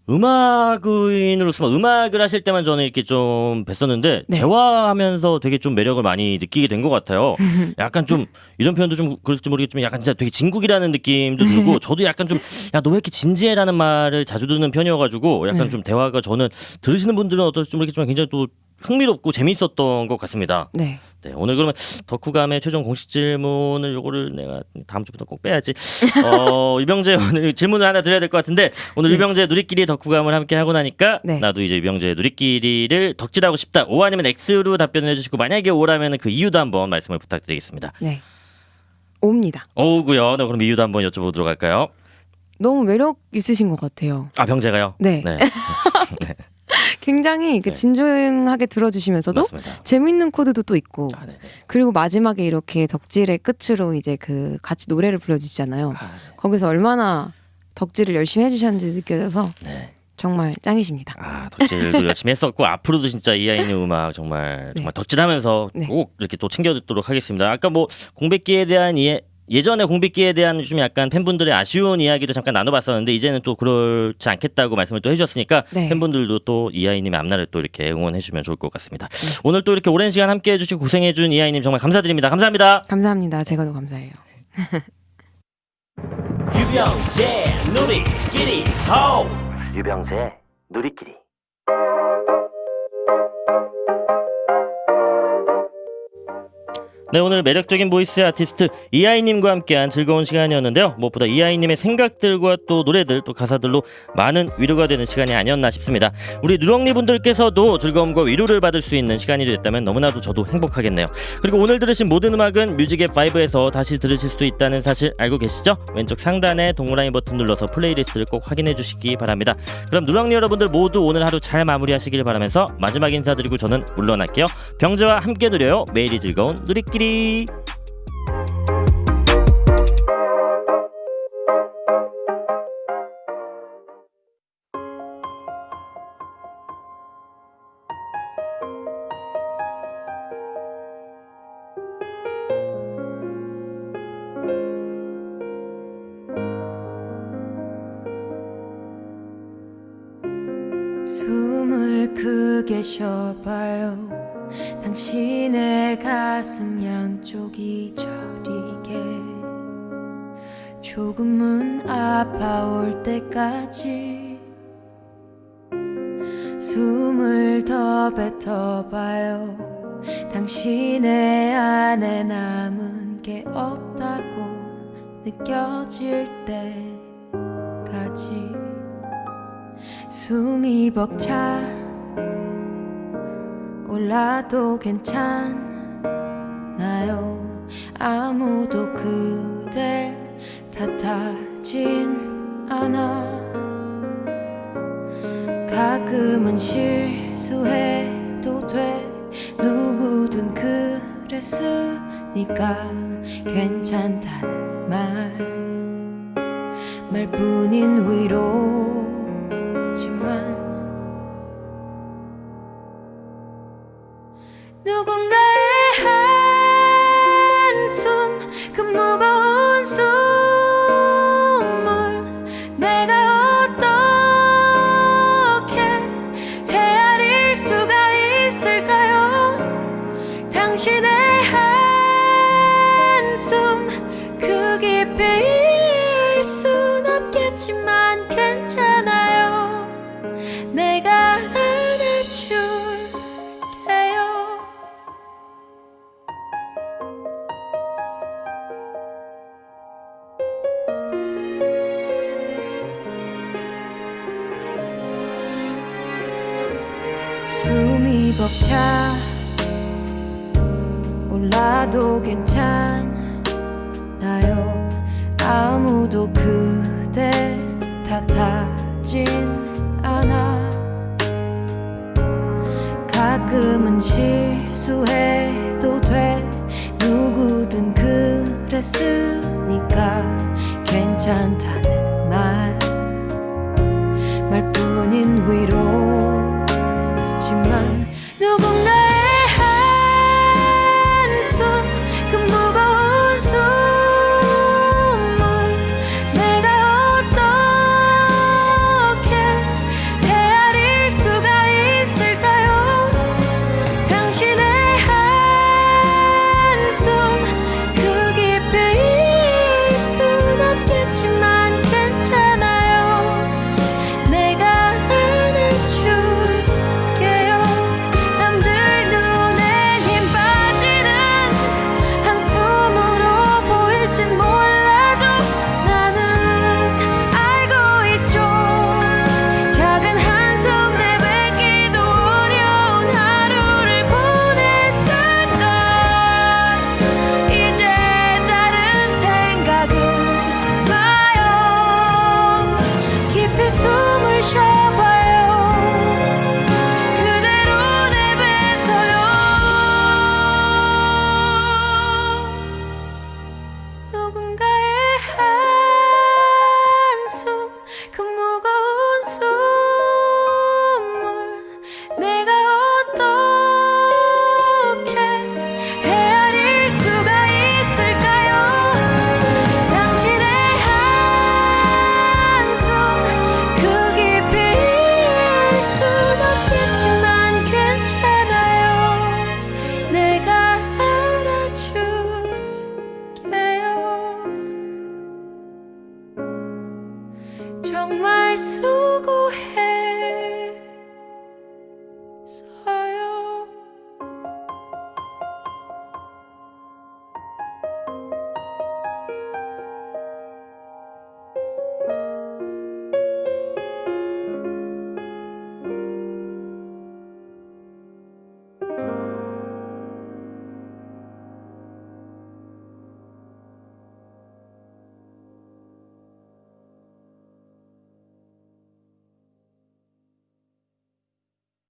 음악인으로서 음악을 하실 때만 저는 이렇게 좀 뵀었는데 네. 대화하면서 되게 좀 매력을 많이 느끼게 된 것 같아요. 약간 좀 이런 표현도 좀 그럴지 모르겠지만 약간 진짜 되게 진국이라는 느낌도 들고 저도 약간 좀 야 너 왜 이렇게 진지해라는 말을 자주 듣는 편이어가지고 약간 좀 대화가 저는 들으시는 분들은 어떨지 모르겠지만 굉장히 또 흥미롭고 재밌었던 것 같습니다. 네. 네, 오늘 그러면 덕후감의 최종 공식 질문을 요거를 내가 다음 주부터 꼭 빼야지. 유병재 오늘 질문을 하나 드려야 될 것 같은데 오늘 네. 유병재 누리끼리 덕후감을 함께 하고 나니까 네. 나도 이제 유병재 누리끼리를 덕질하고 싶다. O 아니면 X로 답변을 해주시고 만약에 O라면 그 이유도 한번 말씀을 부탁드리겠습니다. 네. 옵니다. O고요. 네, 그럼 이유도 한번 여쭤보도록 할까요? 너무 매력 있으신 것 같아요. 아 병재가요? 네. 네. 굉장히 네. 진조용하게 들어주시면서도 맞습니다. 재밌는 코드도 또 있고 아, 네네. 그리고 마지막에 이렇게 덕질의 끝으로 이제 그 같이 노래를 불러주시잖아요. 아, 거기서 얼마나 덕질을 열심히 해주셨는지 느껴져서 네. 정말 짱이십니다. 아 덕질도 열심히 했었고 앞으로도 진짜 이 아이님 음악 정말 네. 덕질하면서 네. 꼭 이렇게 또 챙겨 듣도록 하겠습니다. 아까 뭐 공백기에 대한 예전에 공백기에 대한 좀 약간 팬분들의 아쉬운 이야기도 잠깐 나눠봤었는데 이제는 또 그렇지 않겠다고 말씀을 또 해주셨으니까 네. 팬분들도 또 이아이님의 앞날을 또 이렇게 응원해주면 좋을 것 같습니다. 오늘 또 이렇게 오랜 시간 함께 해주시고 고생해준 이아이님 정말 감사드립니다. 감사합니다. 감사합니다. 제가 더 감사해요. 유병재 누리끼리 호 유병재 누리끼리 네, 오늘 매력적인 보이스의 아티스트 이하이님과 함께한 즐거운 시간이었는데요. 무엇보다 이하이님의 생각들과 또 노래들 또 가사들로 많은 위로가 되는 시간이 아니었나 싶습니다. 우리 누렁니 분들께서도 즐거움과 위로를 받을 수 있는 시간이 됐다면 너무나도 저도 행복하겠네요. 그리고 오늘 들으신 모든 음악은 뮤직앱 5에서 다시 들으실 수 있다는 사실 알고 계시죠? 왼쪽 상단에 동그라미 버튼 눌러서 플레이리스트를 꼭 확인해 주시기 바랍니다. 그럼 누렁니 여러분들 모두 오늘 하루 잘 마무리하시길 바라면서 마지막 인사드리고 저는 물러날게요. 병재와 함께 누려요. 매일이 즐거운 누리끼리. 숨을 크게 쉬어봐요. 당신의 가슴 양쪽이 저리게 조금은 아파올 때까지 숨을 더 뱉어봐요. 당신의 안에 남은 게 없다고 느껴질 때까지 숨이 벅차 올라도 괜찮나요? 아무도 그댈 탓하진 않아. 가끔은 실수해도 돼. 누구든 그랬으니까 괜찮다는 말뿐인 위로지만 누군가의 한숨 그 무거운 숨을 내가 어떻게 헤아릴 수가 있을까요? 당신의 한숨 그 깊이일 순 없겠지만 괜찮아요. 내가 안아줄게요. 숨이 벅차 올라도 괜찮나요? 아무도 그댈 탓하진 않아. 가끔은 실수해도 돼. 누구든 그랬으니까 괜찮다는 말뿐인 위로지만 누군가의 한숨 그 무거운 숨을 내가 어떻게 헤아릴 수가 있을까요? 당신의 한숨 그 깊이일 순 없겠지만 부셔봐요 그대로 내뱉어요 누군가의 한숨 그 무거운 숨을 내가 어떻게 헤아릴 수가 있을까요 당신의 한숨 그 깊이를 이해할 순 없겠지만 괜찮아요 내가 안아줄게요 정말 수고